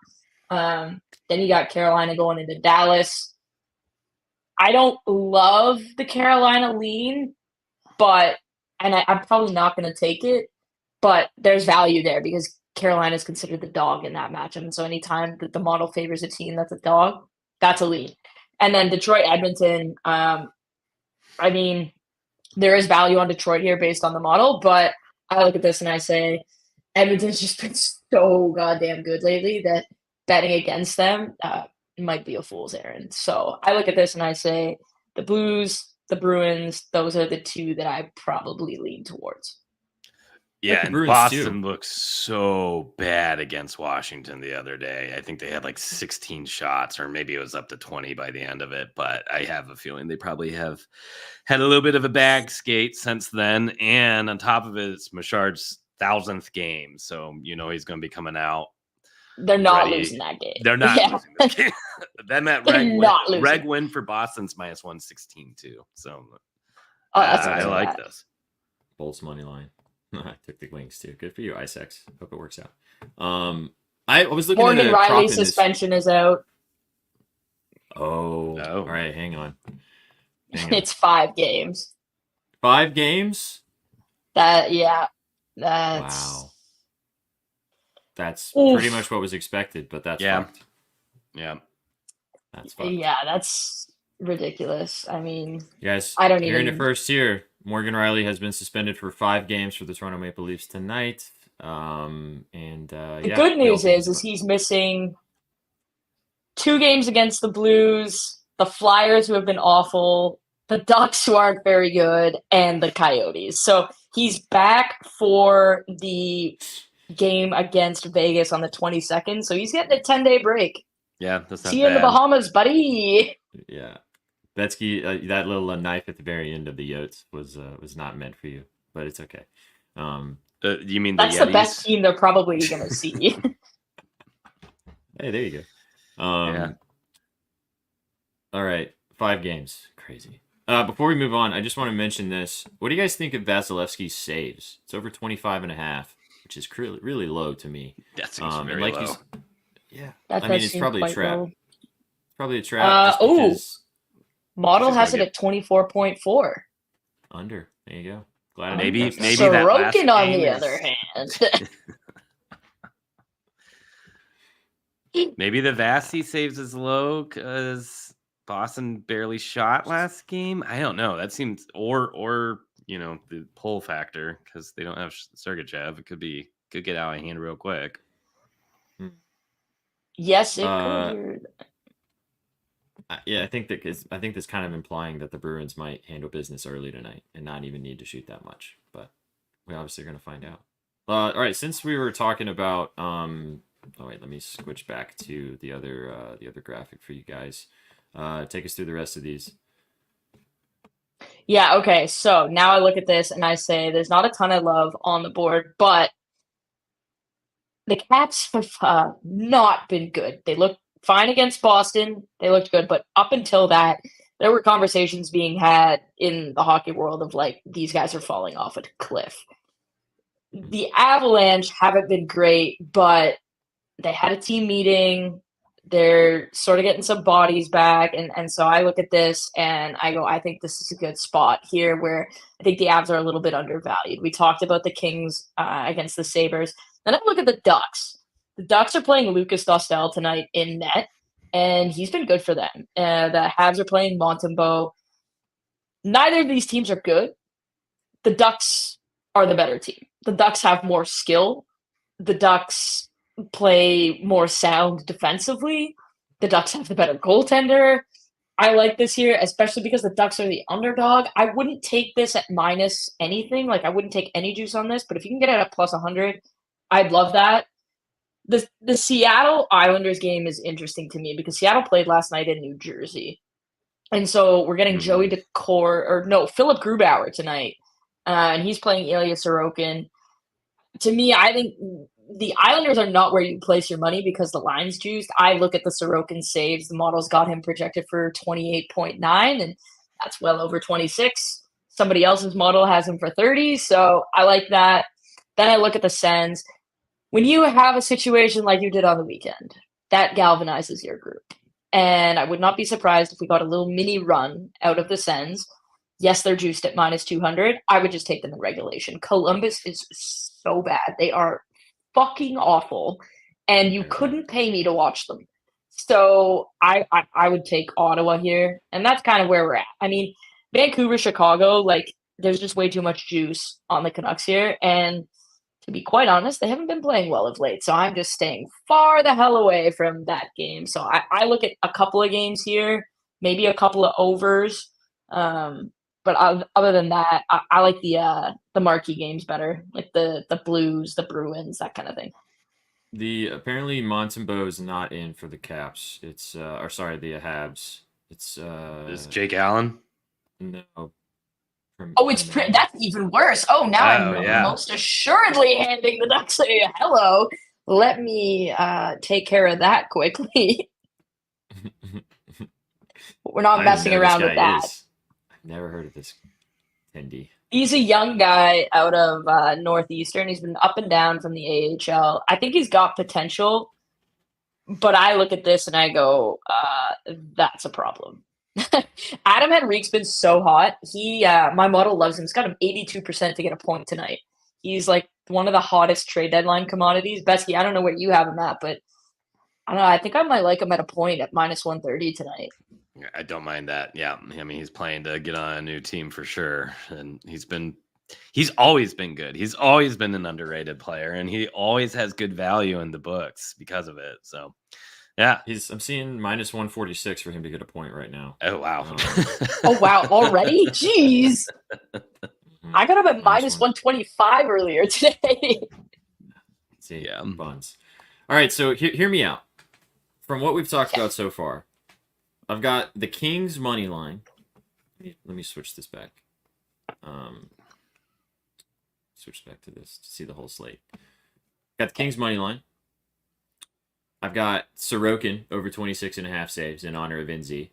Then you got Carolina going into Dallas. I don't love the Carolina lean, but I'm probably not going to take it, but there's value there because Carolina is considered the dog in that matchup. And so anytime that the model favors a team that's a dog, that's a lead. And then Detroit, Edmonton, I mean, there is value on Detroit here based on the model, but I look at this and I say, Edmonton's just been so goddamn good lately that betting against them might be a fool's errand. So I look at this and I say, the Blues, the Bruins, those are the two that I probably lean towards. Yeah, and Boston looks so bad against Washington the other day. I think they had like 16 shots, or maybe it was up to 20 by the end of it. But I have a feeling they probably have had a little bit of a bag skate since then. And on top of it, it's Machard's 1,000th game. So, he's going to be coming out. They're not losing that game. They're not losing that game. That meant reg win for Boston's minus 116 too. So I like this. Bolts money line. I took the Wings too. Good for you, Isaacs. Hope it works out. I was looking Morgan at Riley's suspension is out. Oh. All right, hang on. It's 5 games. 5 games? That's wow. That's pretty much what was expected, but that's fucked. Yeah. That's fucked. Yeah, that's ridiculous. I mean, yes, I don't you're even. In your first year. Morgan Riley has been suspended for 5 games for the Toronto Maple Leafs tonight. The good news is he's missing 2 games against the Blues, the Flyers, who have been awful, the Ducks, who aren't very good, and the Coyotes. So he's back for the game against Vegas on the 22nd. So he's getting a 10-day break. Yeah, that's not See you in the Bahamas, buddy. Yeah. Betsky, that little knife at the very end of the Yotes was not meant for you, but it's okay. You mean that's the best team they're probably going to see. Hey, there you go. All right, 5 games, crazy. Before we move on, I just want to mention this. What do you guys think of Vasilevsky's saves? It's over 25.5, which is really low to me. That seems very low. Yeah, it's probably a trap. Low. Probably a trap. Model has it at 24.4. Under. There you go. Glad maybe Sorokin that last game on the other hand. Maybe the Vasi saves his low because Boston barely shot last game. I don't know. That seems or the pull factor because they don't have Sergachev. It could get out of hand real quick. Yes, it Uh, could. Yeah, I think that's kind of implying that the Bruins might handle business early tonight and not even need to shoot that much. But we obviously are going to find out. All right, since we were talking about oh wait, let me switch back to the other graphic for you guys. Take us through the rest of these. Yeah, okay. So now I look at this and I say there's not a ton of love on the board, but the Caps have not been good. They looked fine against Boston. They looked good, but up until that, there were conversations being had in the hockey world of like, these guys are falling off a cliff. The Avalanche haven't been great, but they had a team meeting. They're sort of getting some bodies back. And so I look at this and I go, I think this is a good spot here where I think the Avs are a little bit undervalued. We talked about the Kings against the Sabres. Then I look at the Ducks. The Ducks are playing Lucas Dostal tonight in net, and he's been good for them. The Habs are playing Montembeault. Neither of these teams are good. The Ducks are the better team. The Ducks have more skill. The Ducks play more sound defensively. The Ducks have the better goaltender. I like this here, especially because the Ducks are the underdog. I wouldn't take this at minus anything. Like, I wouldn't take any juice on this, but if you can get it at plus 100, I'd love that. The Seattle Islanders game is interesting to me because Seattle played last night in New Jersey. And so we're getting Philip Grubauer tonight. And he's playing Ilya Sorokin. To me, I think the Islanders are not where you place your money because the line's juiced. I look at the Sorokin saves. The model's got him projected for 28.9, and that's well over 26. Somebody else's model has him for 30, so I like that. Then I look at the Sens. When you have a situation like you did on the weekend, that galvanizes your group. And I would not be surprised if we got a little mini run out of the Sens. Yes, they're juiced at minus 200. I would just take them in regulation. Columbus is so bad. They are fucking awful. And you couldn't pay me to watch them. So I would take Ottawa here. And that's kind of where we're at. I mean, Vancouver, Chicago, like, there's just way too much juice on the Canucks here. And to be quite honest, they haven't been playing well of late. So I'm just staying far the hell away from that game. So I look at a couple of games here, maybe a couple of overs. But other than that, I like the marquee games better, like the Blues, the Bruins, that kind of thing. Apparently Montembeault is not in for the Caps. It's the Habs. It's Is Jake Allen? No. That's even worse. Oh, now I'm most assuredly handing the Ducks a hello. Let me take care of that quickly. We're not messing around with that. I've never heard of this Tendy. He's a young guy out of Northeastern. He's been up and down from the AHL. I think he's got potential, but I look at this and I go, that's a problem. Adam Henrique's been so hot. My model loves him. He's got him 82% to get a point tonight. He's like one of the hottest trade deadline commodities. Besky, I don't know where you have him at, but I don't know. I think I might like him at a point at minus 130 tonight. I don't mind that. Yeah. I mean, he's playing to get on a new team for sure. And he's always been good. He's always been an underrated player, and he always has good value in the books because of it. So, yeah. I'm seeing minus 146 for him to get a point right now. Oh, wow. Oh, wow. Already? Jeez. I got him at minus 125 earlier today. See, buns. All right, so hear me out. From what we've talked about so far, I've got the Kings money line. Let me switch this back. Switch back to this to see the whole slate. Got the Kings money line. I've got Sorokin over 26.5 saves in honor of NZ,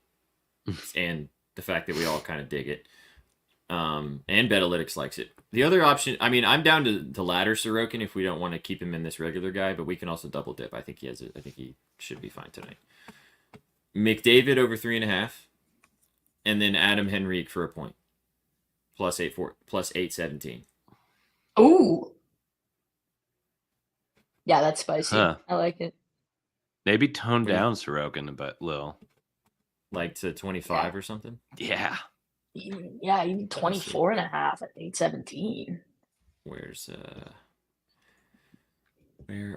and the fact that we all kind of dig it. And Betalytics likes it. The other option, I mean, I'm down to ladder Sorokin if we don't want to keep him in this regular guy, but we can also double dip. I think he should be fine tonight. McDavid over 3.5, and then Adam Henrique for a point. Plus 817. Ooh. Yeah, that's spicy. Huh. I like it. Maybe tone What do you- down Sorokin a bit, little. Like to 25 or something. Yeah. Even 24 and a half at 817. Where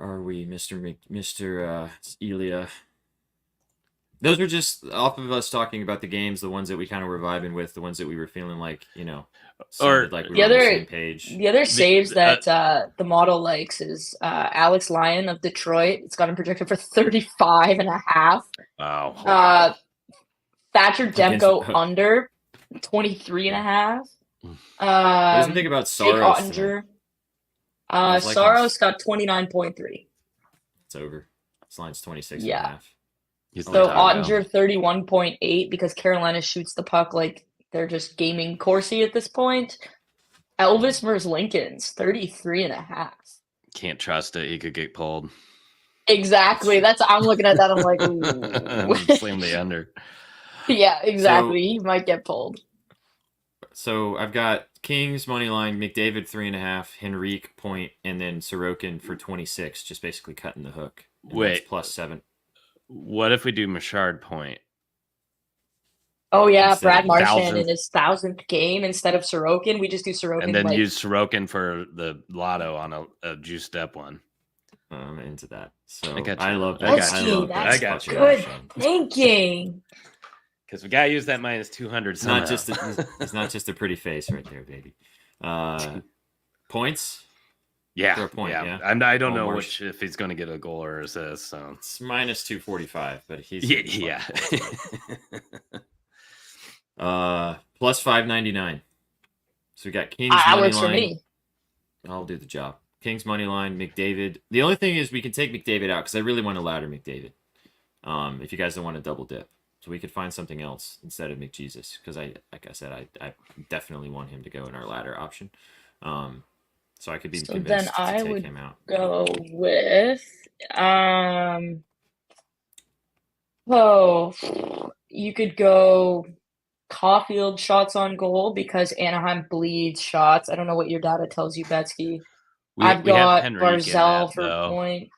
are we, Mr. Elia? Those were just off of us talking about the games, the ones that we kind of were vibing with, the ones that we were feeling like, sounded like we were on the same page. The other saves that the model likes is Alex Lyon of Detroit. It's got him projected for 35 and a half. Wow. Thatcher Demko under 23 and a half. What does he think about Jake Saros? Ottinger. like Saros got 29.3. It's over. This line's 26 Yeah. and a half. He's So the doggo. Ottinger 31.8 because Carolina shoots the puck like they're just gaming Corsi at this point. Elvis Mers Lincoln's 33 and a half. Can't trust it. He could get pulled. Exactly. I'm looking at that. I'm like, ooh. Slam the under. Yeah, exactly. He might get pulled. So I've got Kings money line, McDavid 3.5, Henrique point, and then Sorokin for 26, just basically cutting the hook. And Wait. that's +7. What if we do Machard point? Oh yeah, Instead Brad of Marchand 1,000th. in his 1,000th game instead of Sorokin. We just do Sorokin. And then like, use Sorokin for the lotto on a juiced up one. I'm into that. So I got you. I love I that. got I you. love that. I got fucking you. good option. thinking. Because we gotta use that minus 200 It's somehow. not just it's not just a pretty face right there, baby. Points. yeah, for a point, yeah. I don't Oh, know Marsh. if he's gonna get a goal or assist. So It's -245, but he's yeah. +599. So we got Kings That money works for line. me. I'll do the job. Kings money line, McDavid. The only thing is we can take McDavid out because I really want to ladder McDavid. If you guys don't want to double dip, so we could find something else instead of McJesus because like I said, I definitely want him to go in our ladder option. So I could be So convinced then I to take would him out. Go with oh, you could go Caulfield shots on goal because Anaheim bleeds shots. I don't know what your data tells you, Betsky. I've We have got Henrique in Barzell that, for though. point. Ooh,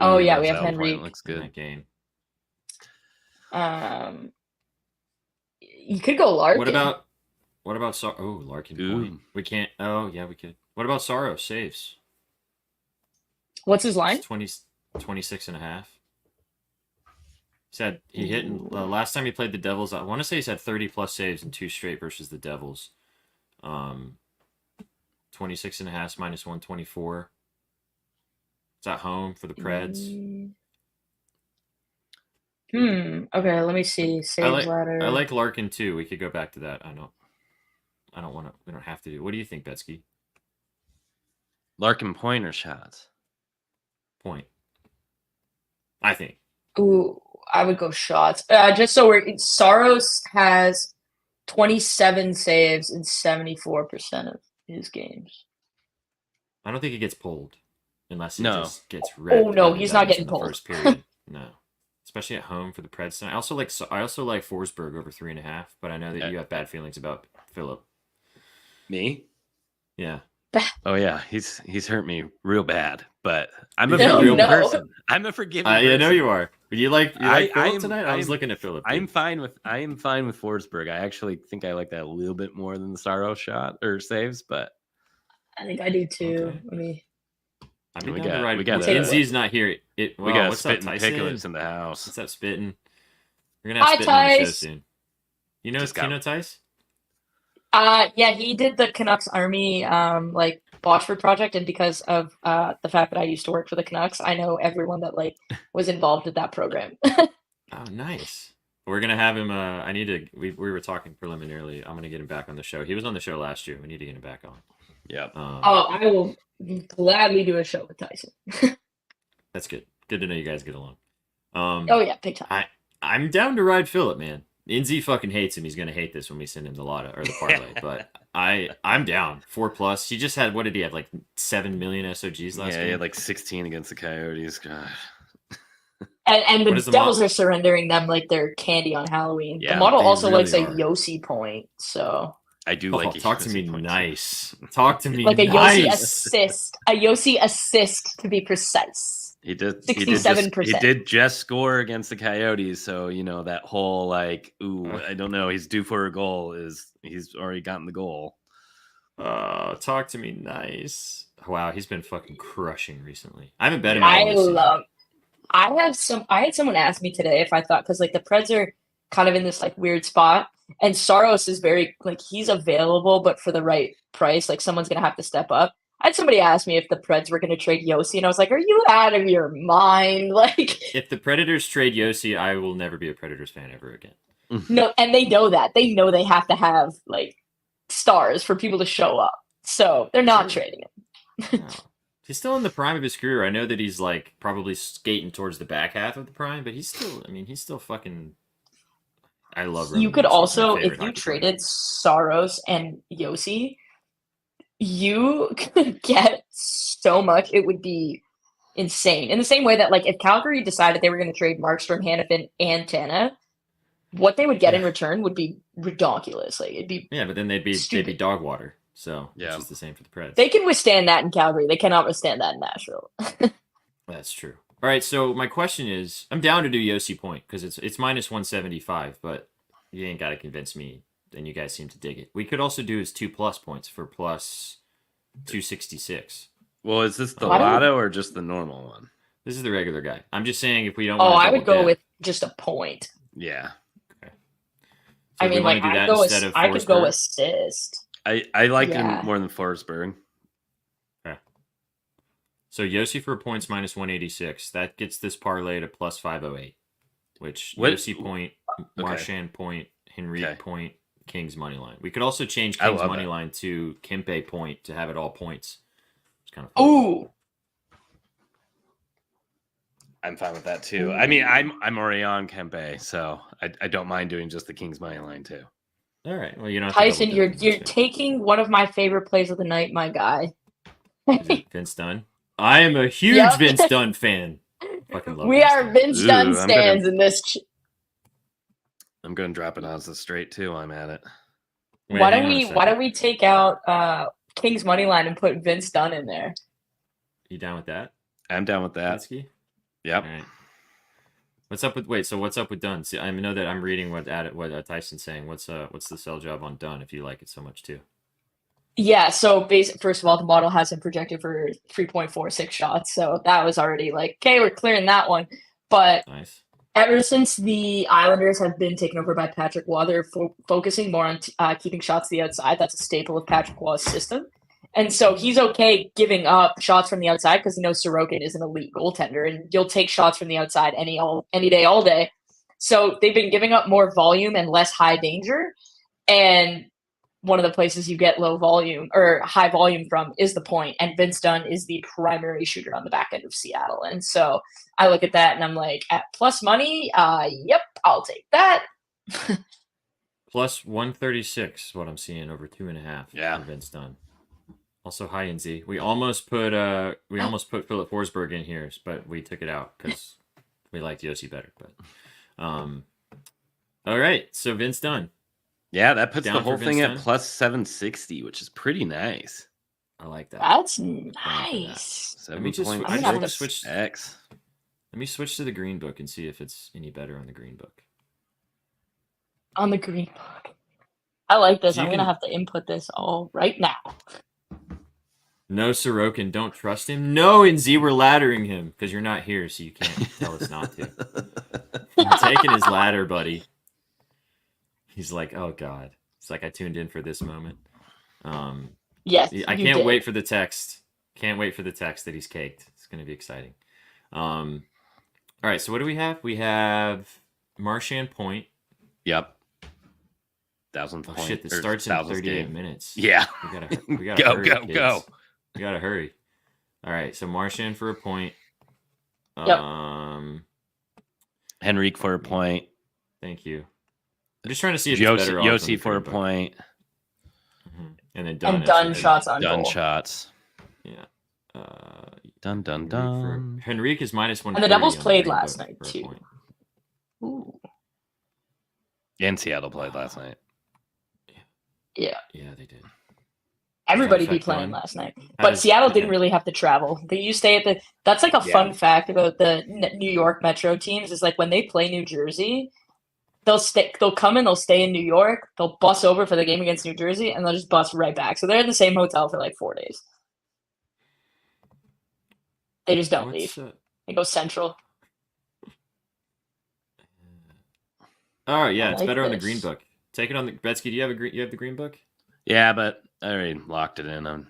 Oh yeah, we have Barzell point Henrique. looks In good. that game. You could go Larkin. What about Larkin Ooh. point? We can't. Oh yeah, we could. What about Saros saves? What's his line? It's 26 and a half. Said he hit last time he played the Devils. I want to say he's had 30+ saves in 2 straight versus the Devils. 26 and a half -124. It's at home for the Preds. Okay, let me see. Saves ladder. I like Larkin too. We could go back to that. I don't want to. We don't have to do. What do you think, Betsky? Larkin point or shots? Point. I think. Ooh, I would go shots. Just so Saros has 27 saves in 74% of his games. I don't think he gets pulled unless he No. just gets ripped. Oh, no, by the he's not Devils getting in the pulled. First period. No, especially at home for the Preds. I also like Forsberg over 3.5, but I know that you have bad feelings about Philip. Me? Yeah. Oh yeah, he's hurt me real bad, but I'm a No, forgiving no. person. I'm a forgiving person. I know you are. You like I Philip am- tonight? I was looking at Philip. I am fine with Forsberg. I actually think I like that a little bit more than the Saros shot or saves, but I think I do too. Okay. Let me. I'd be We down to got- ride. we got Lindsay's not here. we got what's up, spitting Tyson? piglets in the house. What's up, spitting? We're gonna have Hi, spitting on the show Tice. soon. You know Just got- Tice? Yeah, he did the Canucks Army like Boschford project, and because of the fact that I used to work for the Canucks, I know everyone that like was involved with that program. Oh, nice. We're gonna have him. I need to. We were talking preliminarily. I'm gonna get him back on the show. He was on the show last year. We need to get him back on. Yep. I will gladly do a show with Tyson. That's good. Good to know you guys get along. Oh yeah, big time. I'm down to ride Philip, man. Inzi fucking hates him. He's gonna hate this when we send him the lotto or the parlay. But I'm down. 4+. He just had, what did he have, like 7 million SOGs last Yeah, game? he had like 16 against the Coyotes. God. And What the is the Devils are surrendering them like their candy on Halloween. Yeah, the model they also really likes a are. Yossi point, so I do like a talk to me Yossi point, too. nice. Talk to me like a nice. Yossi assist, to be precise. He did. 67%. He did just score against the Coyotes, so that whole I don't know. He's due for a goal. He's already gotten the goal. Talk to me nice. Wow, he's been fucking crushing recently. I haven't bet him at all this season. I had someone ask me today if I thought, because the Preds are kind of in this weird spot, and Saros is very he's available, but for the right price, someone's gonna have to step up. I had somebody ask me if the Preds were gonna trade Yossi, and I was like, "Are you out of your mind?" If the Predators trade Yossi, I will never be a Predators fan ever again. No, and they know that. They know they have to have stars for people to show up, so they're not trading him. No. He's still in the prime of his career. I know that he's probably skating towards the back half of the prime, but he's still fucking. I love him. You could also, if you traded Saros and Yossi, you could get so much. It would be insane. In the same way that if Calgary decided they were going to trade Markstrom, Hannafin, and Tana, what they would get in return would be ridiculous. It'd be but then they'd be dog water. So yeah, which is the same for the Preds. They can withstand that in Calgary. They cannot withstand that in Nashville. That's true. All right, so my question is, I'm down to do Yossi point because it's minus 175, but you ain't got to convince me. And you guys seem to dig it. We could also do his 2+ points for plus 266. Well, is this the lotto or just the normal one? This is the regular guy. I'm just saying if we don't. I would go with just a point. Yeah. Okay. So I mean, I could go assist. I like him more than Forsberg. Okay. So Yossi for points minus 186. That gets this parlay to plus 508. Which Yossi point, Marchand point, Henrique point, King's money line. We could also change King's money line to Kempe point to have it all points. It's kind of fun. Ooh. I'm fine with that too. I mean, I'm already on Kempe, so I don't mind doing just the King's money line too. All right. Well, Tyson, you're taking one of my favorite plays of the night, my guy. Is it Vince Dunn? I am a huge Vince Dunn fan. Fucking love we are Vince Dunn stands in this. I'm going to drop it on the straight too. I'm at it. Why don't we take out King's money line and put Vince Dunn in there? You down with that? I'm down with that. Yep. All right. What's up with Dunn? See, I know that I'm reading what Tyson's saying. What's the sell job on Dunn if you like it so much too? Yeah, so first of all, the model has him projected for 3.46 shots, so that was already okay, we're clearing that one. But nice. Ever since the Islanders have been taken over by Patrick Waugh, they're focusing more on keeping shots to the outside. That's a staple of Patrick Waugh's system. And so he's okay giving up shots from the outside because he knows Sorokin is an elite goaltender and you'll take shots from the outside any day, all day. So they've been giving up more volume and less high danger. And one of the places you get low volume or high volume from is the point. And Vince Dunn is the primary shooter on the back end of Seattle. And so I look at that and I'm like, at plus money, yep, I'll take that. Plus 136 is what I'm seeing over 2.5. Yeah, Vince Dunn. Also high in Z. We almost put Philip Forsberg in here, but we took it out because we liked Yossi better. But all right, so Vince Dunn. Yeah, that puts the whole thing at plus 760, which is pretty nice. I like that. That's nice. Let me switch X. Let me switch to the green book and see if it's any better on the green book. On the green book. I like this. I'm gonna have to input this all right now. No, Sorokin, don't trust him. No, and Z, we're laddering him because you're not here, so you can't tell us not to. I'm taking his ladder, buddy. He's like, oh god. It's like I tuned in for this moment. Yes, I can't wait for the text. Can't wait for the text that he's caked. It's gonna be exciting. All right, so what do we have? We have Marchand point. Yep. 1,000 Oh point, shit! This starts in 38 minutes. Yeah. We gotta go, hurry, go, kids. go. We gotta hurry. All right, so Marchand for a point. Yep. Henrique for a point. Thank you. I'm just trying to see if it's better. Yossi for a point. Mm-hmm. And then Dunn. And Dunn shots on Dunn goal. shots. Yeah. Dun. Henrique is minus 1. And the Devils played last night too. Ooh. And Seattle played last night. Yeah. Yeah, they did. Everybody be Fact playing done. last night. How But does- Seattle didn't yeah. really have to travel. You stay at the. That's like a fun fact about the New York Metro teams is like when they play New Jersey, they'll stay. They'll come and they'll stay in New York. They'll bus over for the game against New Jersey, and they'll just bus right back. So they're in the same hotel for like 4 days. They just don't leave. They go central. Oh yeah, I it's like better on the this. green book. Take it on the Betsky. Do you have a green? You have the green book? Yeah, but I already locked it in on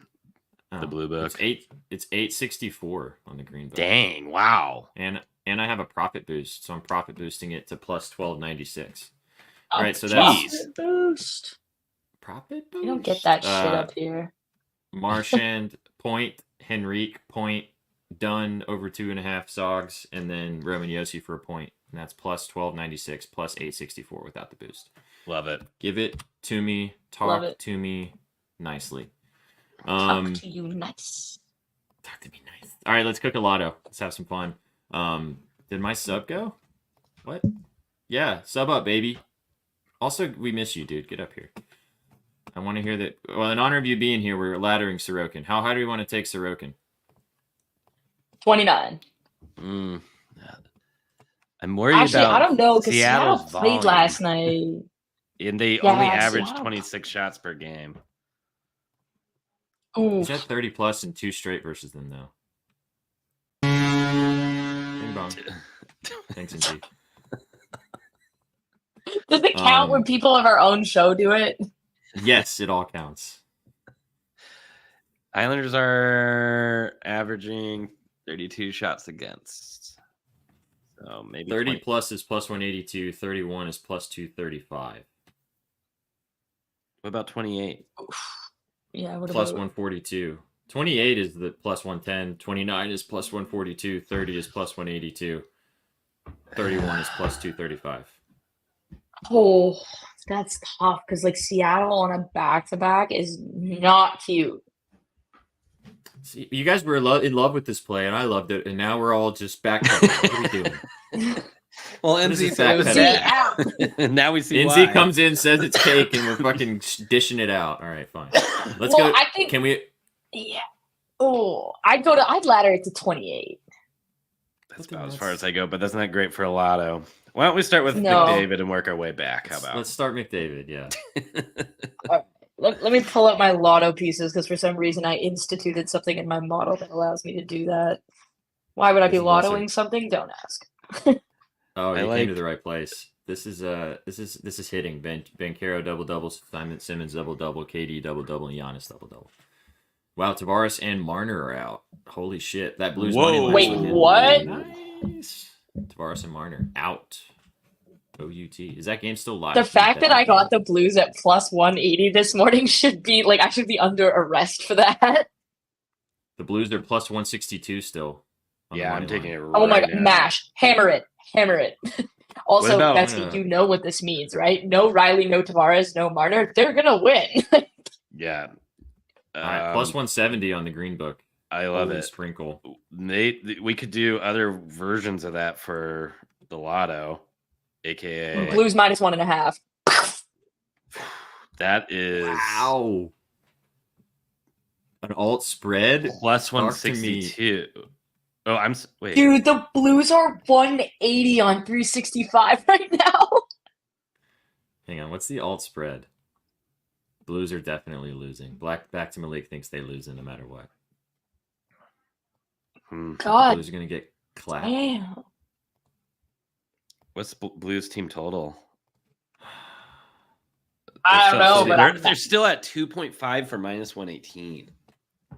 Oh, the blue book. It's 864 on the green book. Dang! Wow. And I have a profit boost, so I'm profit boosting it to plus 1296. Oh, All right, so that's profit boost. profit boost. You don't get that shit up here. Marchand point, Henrique point, Dunn over 2.5 Sogs, and then Roman Yossi for a point, and that's plus 1296 plus 864 without the boost. Love it. Give it to me. Love Talk it. to me nicely. Talk to you nice. Talk to me nice. All right, let's cook a lotto. Let's have some fun. Did my sub go? What? Yeah, sub up, baby. Also, we miss you, dude. Get up here. I want to hear that. Well, in honor of you being here, we're laddering Sorokin. How high do we want to take Sorokin? 29. I'm worried Actually, about I don't know because Seattle Seattle's played volume. last night. And they Yeah, only average Seattle. 26 shots per game. Ooh. He's had 30 plus and 2 straight versus them, though. Bing bong. Thanks, NG. Does it count when people of our own show do it? Yes, it all counts. Islanders are averaging 32 shots against. So maybe 30 20. plus is plus 182. 31 is plus 235. What about 28? Yeah, what Plus about 142. 28 is the plus 110. 29 is plus 142. 30 is plus 182. 31 is plus 235. Oh, that's tough because like Seattle on a back-to-back is not cute. See, you guys were in love with this play, and I loved it, and now we're all just backpedaling. What are we doing? Well, This is NZ said it was backpedaling. bad. Now we see NZ why. comes in, says it's cake, and we're fucking dishing it out. All right, fine. Let's Well, go. I think- Can we? Yeah. Oh, I'd ladder it to 28. That's about as far as I go, but that's not great for a lotto. Why don't we start with No. McDavid and work our way back? How about? Let's start McDavid. Yeah. Let me pull up my lotto pieces because for some reason I instituted something in my model that allows me to do that. Why would I be This is also- lottoing something? Don't ask. Oh, I you came like- to the right place. This is hitting. Bancaro double double, Simon Simmons double double, KD double double, and Giannis double double. Wow, Tavares and Marner are out. Holy shit, that Blues money line's Wait, looking what? Nice. Tavares and Marner out. OUT. Is that game still live? The fact that I got the Blues at plus 180 this morning should be like I should be under arrest for that. The Blues are plus 162 still. on the Yeah, money I'm taking line. it. Oh my right god, now. mash, hammer it. Also, about- Betsy, you know what this means, right? No Riley, no Tavares, no Marner. They're gonna win. Yeah. All right, plus 170 on the green book. I love Holy it. Sprinkle. We could do other versions of that for the lotto, aka Blues minus 1.5. that is Wow. An alt spread? plus Talk to me. 162. Oh, wait. Dude, the Blues are 180 on 365 right now. Hang on, what's the alt spread? Blues are definitely losing. Back to Malik thinks they lose no matter what. God Blues are gonna get clapped. damn. What's Blues team total? I don't know, but they're still at 2.5 for minus 118.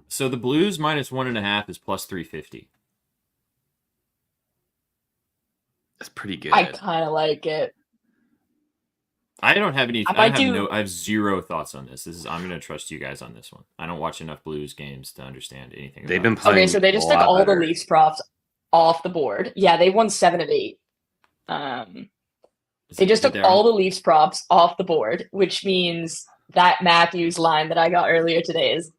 So the Blues minus 1.5 is plus 350. That's pretty good. I kind of like it. I don't have any. I have zero thoughts on this. I'm gonna trust you guys on this one. I don't watch enough Blues games to understand anything. They've about been it. playing. Okay, so they just a took lot all better. the Leafs props off the board. Yeah, they won 7 of 8. They just took all the Leafs props off the board, which means that Matthews line that I got earlier today is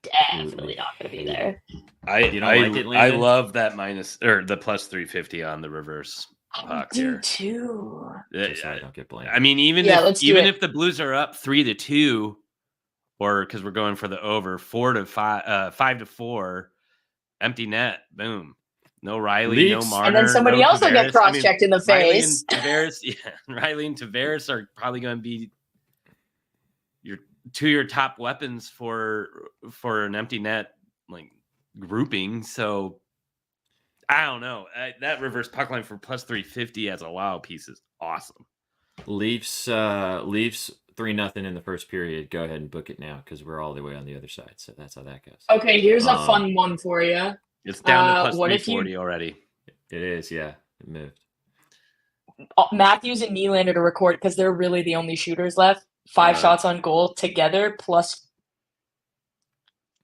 definitely not going to be there. You don't like it, I Landon? love that the plus 350 on the reverse I puck do here. too. Just so I don't get blamed. I mean, even Yeah, let's do if it. the Blues are up 3-2, or because we're going for the over 4-5, 5-4, empty net, boom. No Riley, no Leafs. Marner, And then somebody no else will get Tavares. cross-checked in the Riley face. and Tavares, Riley and Tavares are probably going to be your top weapons for an empty net like grouping. So I don't know. That reverse puck line for plus 350 as a allow piece is awesome. Leafs 3-0 in the first period. Go ahead and book it now because we're all the way on the other side. So that's how that goes. Okay, here's a fun one for you. It's down to plus what if 340 already. It is, yeah. It moved. Matthews and Nylander to record because they're really the only shooters left. 5 shots on goal together plus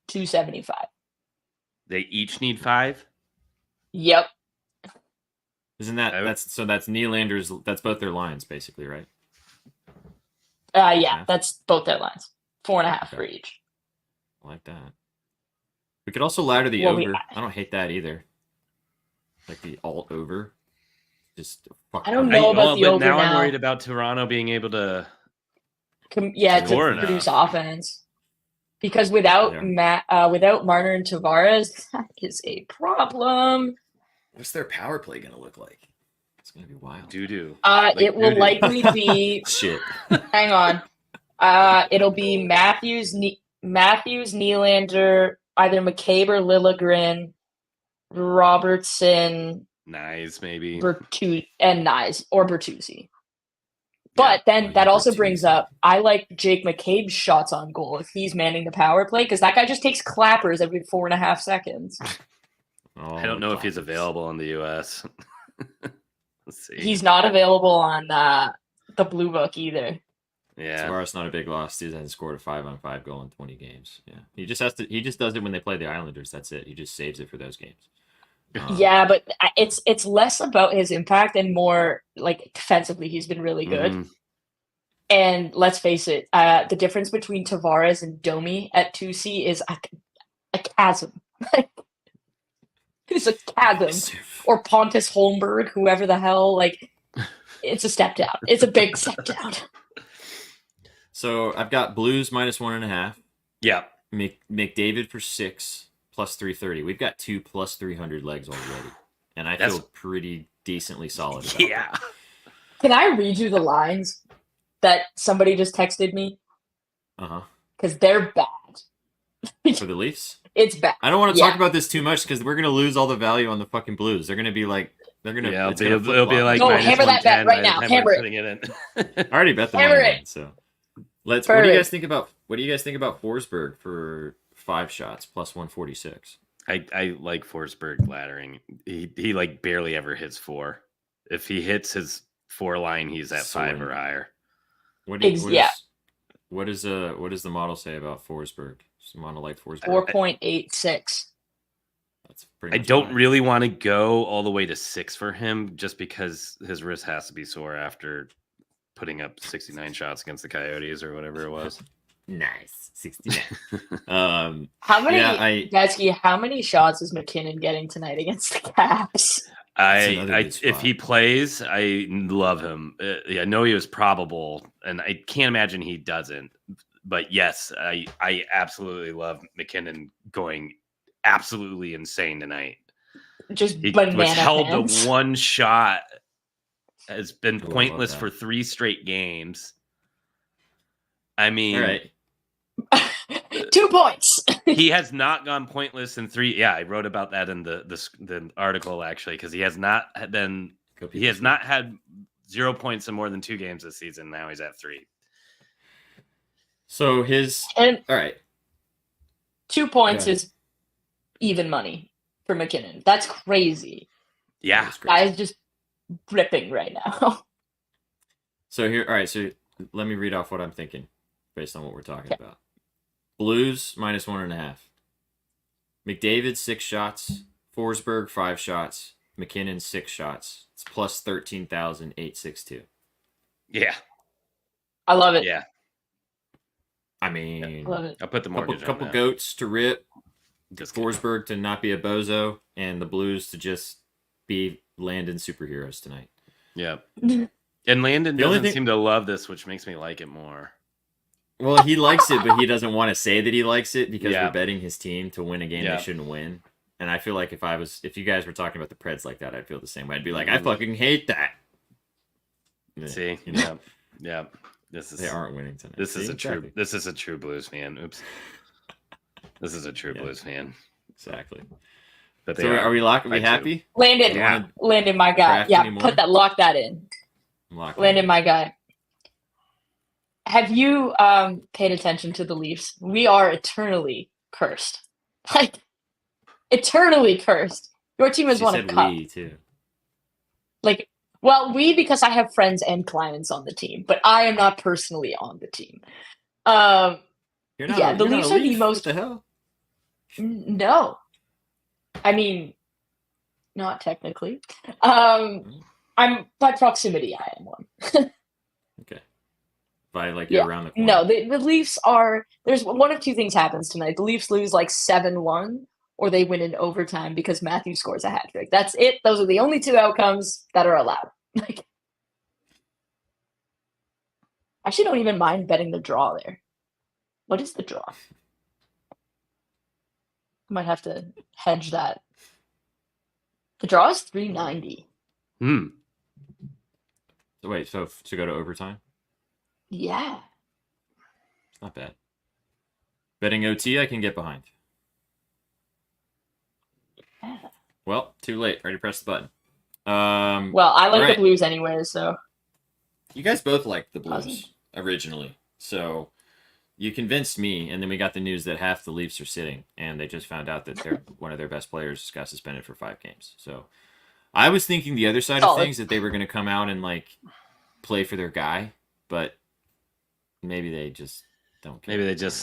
275. They each need 5. Yep. Isn't that's Nylander's? That's both their lines, basically, right? Yeah, that's both their lines. 4.5 for each. I like that. We could also ladder the over. I don't hate that either. Like the alt over. Just I don't know about the over now. I'm worried about Toronto being able to produce offense. Because without Marner and Tavares, that is a problem. What's their power play going to look like? It's going to be wild. Doo-doo. It will likely be shit. Hang on. It'll be Matthews, Nylander, either McCabe or Liljegren, Robertson, Nyes maybe, and Nyes or Bertuzzi. But then that also brings up, I like Jake McCabe's shots on goal if he's manning the power play, because that guy just takes clappers every 4.5 seconds. I don't know if he's available in the U.S. Let's see. He's not available on the Blue Book either. Yeah, Tavares not a big loss. He hasn't scored a 5-on-5 goal in 20 games. Yeah, he just does it when they play the Islanders. That's it. He just saves it for those games. Yeah, but it's less about his impact and more like defensively. He's been really good. Mm-hmm. And let's face it, the difference between Tavares and Domi at 2C is a chasm. It's a chasm. Or Pontus Holmberg, whoever the hell. Like, it's a step down. It's a big step down. So I've got Blues minus 1.5. Yeah. McDavid for 6. Plus 330. We've got 2 plus 300 legs already. And I feel pretty decently solid about that. Can I read you the lines that somebody just texted me? Uh-huh. Because they're bad. For the Leafs? It's bad. I don't want to talk about this too much because we're going to lose all the value on the fucking Blues. They're going to be like... It'll be like... No, hammer that bet right now. Hammer it. I already bet the money in, so... What do you guys think about Forsberg for 5 shots plus 146? I like Forsberg laddering. He like barely ever hits 4. If he hits his 4 line, he's at 5 or higher. What does the model say about Forsberg? Does the model like Forsberg? 4.86. That's pretty. I don't really want to go all the way to 6 for him, just because his wrist has to be sore after putting up 69 shots against the Coyotes or whatever it was. Nice. 69. How many shots is McKinnon getting tonight against the Caps? If he plays, I love him. I know he was probable, and I can't imagine he doesn't. But yes, I absolutely love McKinnon going absolutely insane tonight. He was held to 1 shot, has been pointless for 3 straight games. I mean, all right. 2 points. He has not gone pointless in 3. Yeah, I wrote about that in the article actually, because he has not had 0 points in more than 2 games this season. Now he's at 3. So all right. 2 points is even money for McKinnon. That's crazy. Yeah, guy's just ripping right now. So here, all right. So let me read off what I'm thinking based on what we're talking about. Blues minus 1.5. McDavid 6 shots. Forsberg 5 shots. McKinnon 6 shots. It's plus 13,862. Yeah, I love it. Yeah, I mean, I love it. I'll put the mortgage couple on that. goats to rip. Just Forsberg to not be a bozo, and the Blues to just be Landon superheroes tonight. Yeah, and Landon doesn't seem to love this, which makes me like it more. Well, he likes it, but he doesn't want to say that he likes it because Yeah. we're betting his team to win a game Yeah. they shouldn't win. And I feel like if you guys were talking about the Preds like that, I'd feel the same way. I'd be like, I fucking hate that. Yeah, See, you know, yeah. This is they aren't winning tonight. This is See? a true. Exactly. This is a true Blues fan. Oops. This is a true Yeah. Blues fan. Exactly. But they So are we locked? Are we I do. happy? Landon, Yeah. Landon, my guy. Draft Yeah, anymore? lock that in. Locked Landon, in. my guy. Have you paid attention to the Leafs? We are eternally cursed. Like, eternally cursed. Your team has She won a said cup. we too. Like, well, we because I have friends and clients on the team, but I am not personally on the team. You're not. Yeah, the you're not Leafs a are the Leaf? most- What the hell? No. I mean, not technically. I'm by proximity. I am one. Okay. By like you're Yeah. around the corner. No, the Leafs are. There's one of two things happens tonight. The Leafs lose like 7-1, or they win in overtime because Matthew scores a hat trick. That's it. Those are the only two outcomes that are allowed. Like, I actually don't even mind betting the draw there. What is the draw? I might have to hedge that. The draw is 390. Hmm. So wait, so to go to overtime? Yeah. It's not bad. Betting OT, I can get behind. Yeah. Well, too late. Already pressed the button. Well, I like Alright. the Blues anyway, so You guys both liked the Blues Awesome. originally, so you convinced me, and then we got the news that half the Leafs are sitting, and they just found out that one of their best players got suspended for 5 games. So I was thinking the other side of Solid. things, that they were going to come out and like play for their guy, but maybe they just don't care. Maybe they just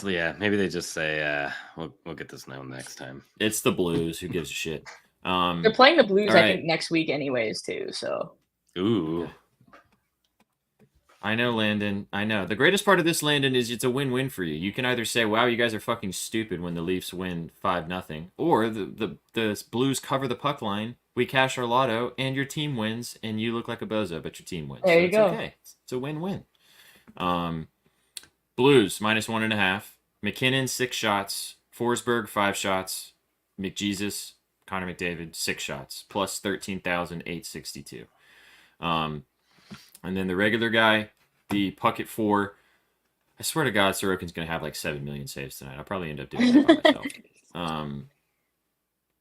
say we'll get this known next time. It's the Blues. Who gives a shit? they're playing the Blues, all I right. think, next week anyways, too. So Ooh. I know, Landon. I know. The greatest part of this, Landon, is it's a win-win for you. You can either say, wow, you guys are fucking stupid when the Leafs win 5-0, or the Blues cover the puck line, we cash our lotto, and your team wins, and you look like a bozo, but your team wins. There you it's go. Okay. It's a win-win. Blues, -1.5. McKinnon, 6 shots. Forsberg, 5 shots. McJesus, Connor McDavid, 6 shots, plus 13,862. And then the regular guy, the puck at 4. I swear to God, Sorokin's going to have like 7 million saves tonight. I'll probably end up doing that by myself.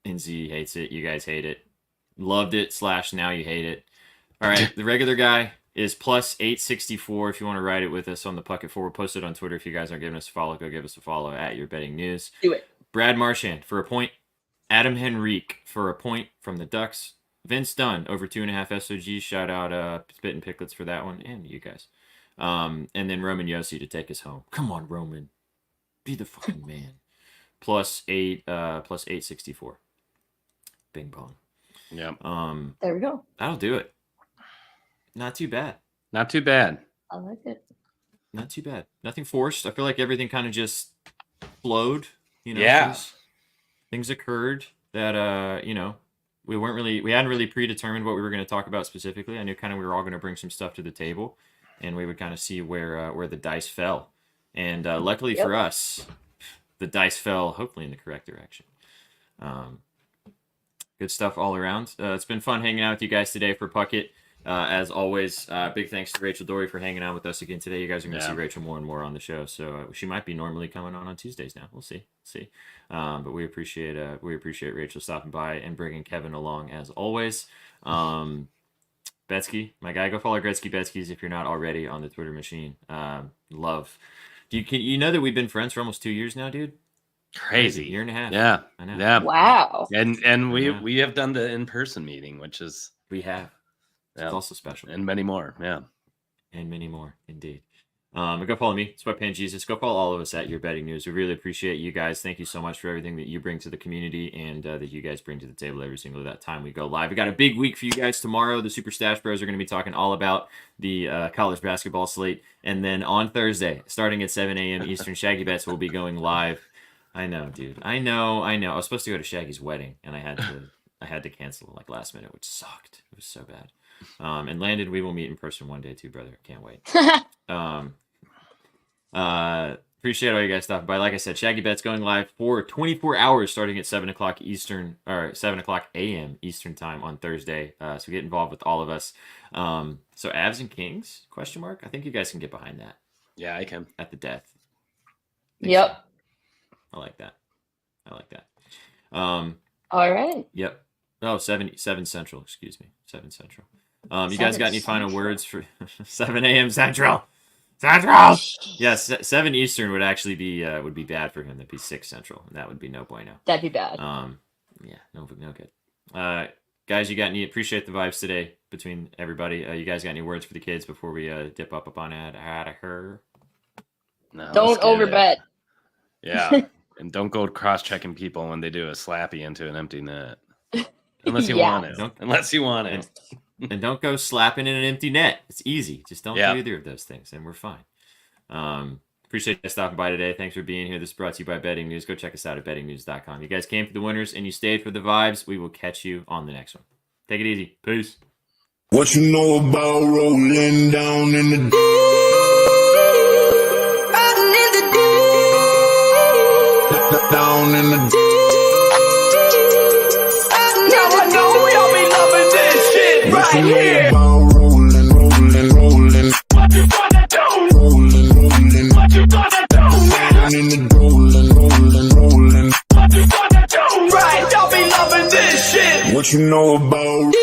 NZ hates it. You guys hate it. Loved it / now you hate it. All right, the regular guy is plus 864. If you want to write it with us on the puck at 4, we'll post it on Twitter. If you guys aren't giving us a follow, go give us a follow at Your Betting News. do it. Brad Marchand for a point. Adam Henrique for a point from the Ducks. Vince Dunn over 2.5 SOGs. Shout out Spit and Picklets for that one, and you guys. And then Roman Yossi to take us home. Come on, Roman, be the fucking man. Plus 864. Bing bong. Yep. There we go. That'll do it. Not too bad. Not too bad. I like it. Not too bad. Nothing forced. I feel like everything kind of just flowed. Yeah. Things occurred that we hadn't really predetermined what we were going to talk about specifically. I knew kind of we were all going to bring some stuff to the table, and we would kind of see where the dice fell. And luckily for us, the dice fell hopefully in the correct direction. Good stuff all around. It's been fun hanging out with you guys today for Puckett. As always, big thanks to Rachel Dory for hanging out with us again today. You guys are going to see Rachel more and more on the show, so she might be normally coming on Tuesdays now. We'll see. But we appreciate Rachel stopping by and bringing Kevin along as always. Betsky, my guy, go follow Gretzky Betskys if you're not already on the Twitter machine. Love. You know that we've been friends for almost 2 years now, dude? Crazy. Year and a half. Yeah. I know. Yeah. Wow. And we Yeah. we have done the in-person meeting, which is We have. Yeah. It's also special. and many more. Yeah. And many more, indeed. Go follow me, Sweatpants Jesus. Go follow all of us at Your Betting News. We really appreciate you guys. Thank you so much for everything that you bring to the community and that you guys bring to the table every single time we go live. We got a big week for you guys tomorrow. The Super Stash Bros are going to be talking all about the college basketball slate. And then on Thursday, starting at 7 a.m. Eastern, Shaggy Bets will be going live. I know, dude. I know. I was supposed to go to Shaggy's wedding, and I had to cancel like last minute, which sucked. It was so bad. And Landon, we will meet in person one day too, brother. Can't wait. Appreciate all you guys stopping by. Like I said, Shaggy Bet's going live for 24 hours starting at 7 o'clock Eastern, or 7 o'clock a.m. Eastern time on Thursday. So get involved with all of us. So Avs and Kings, question mark? I think you guys can get behind that. Yeah, I can. At the death. Yep. I like that. All right. Yep. Oh, 7 Central, excuse me. 7 Central. You guys got any final words for 7 a.m. Central? Central! Yes, 7 Eastern would actually be bad for him. That'd be 6 Central, and that would be no bueno. That'd be bad. Yeah, no good. Guys, you got any? Appreciate the vibes today between everybody. You guys got any words for the kids before we dip up on out of her? No, Don't overbet. Yeah, and don't go cross-checking people when they do a slappy into an empty net, unless you want it. Unless you want it. And don't go slapping in an empty net. It's easy. Just don't do either of those things, and we're fine. Appreciate you stopping by today. Thanks for being here. This is brought to you by Betting News. Go check us out at bettingnews.com. You guys came for the winners, and you stayed for the vibes. We will catch you on the next one. Take it easy. Peace. What you know about rolling down in the down in the Now I know y'all be loving this shit right here. rolling. What you gonna do? Rolling. What you gonna do? Down in the rolling. What you gonna do? Right, y'all be loving this shit. What you know about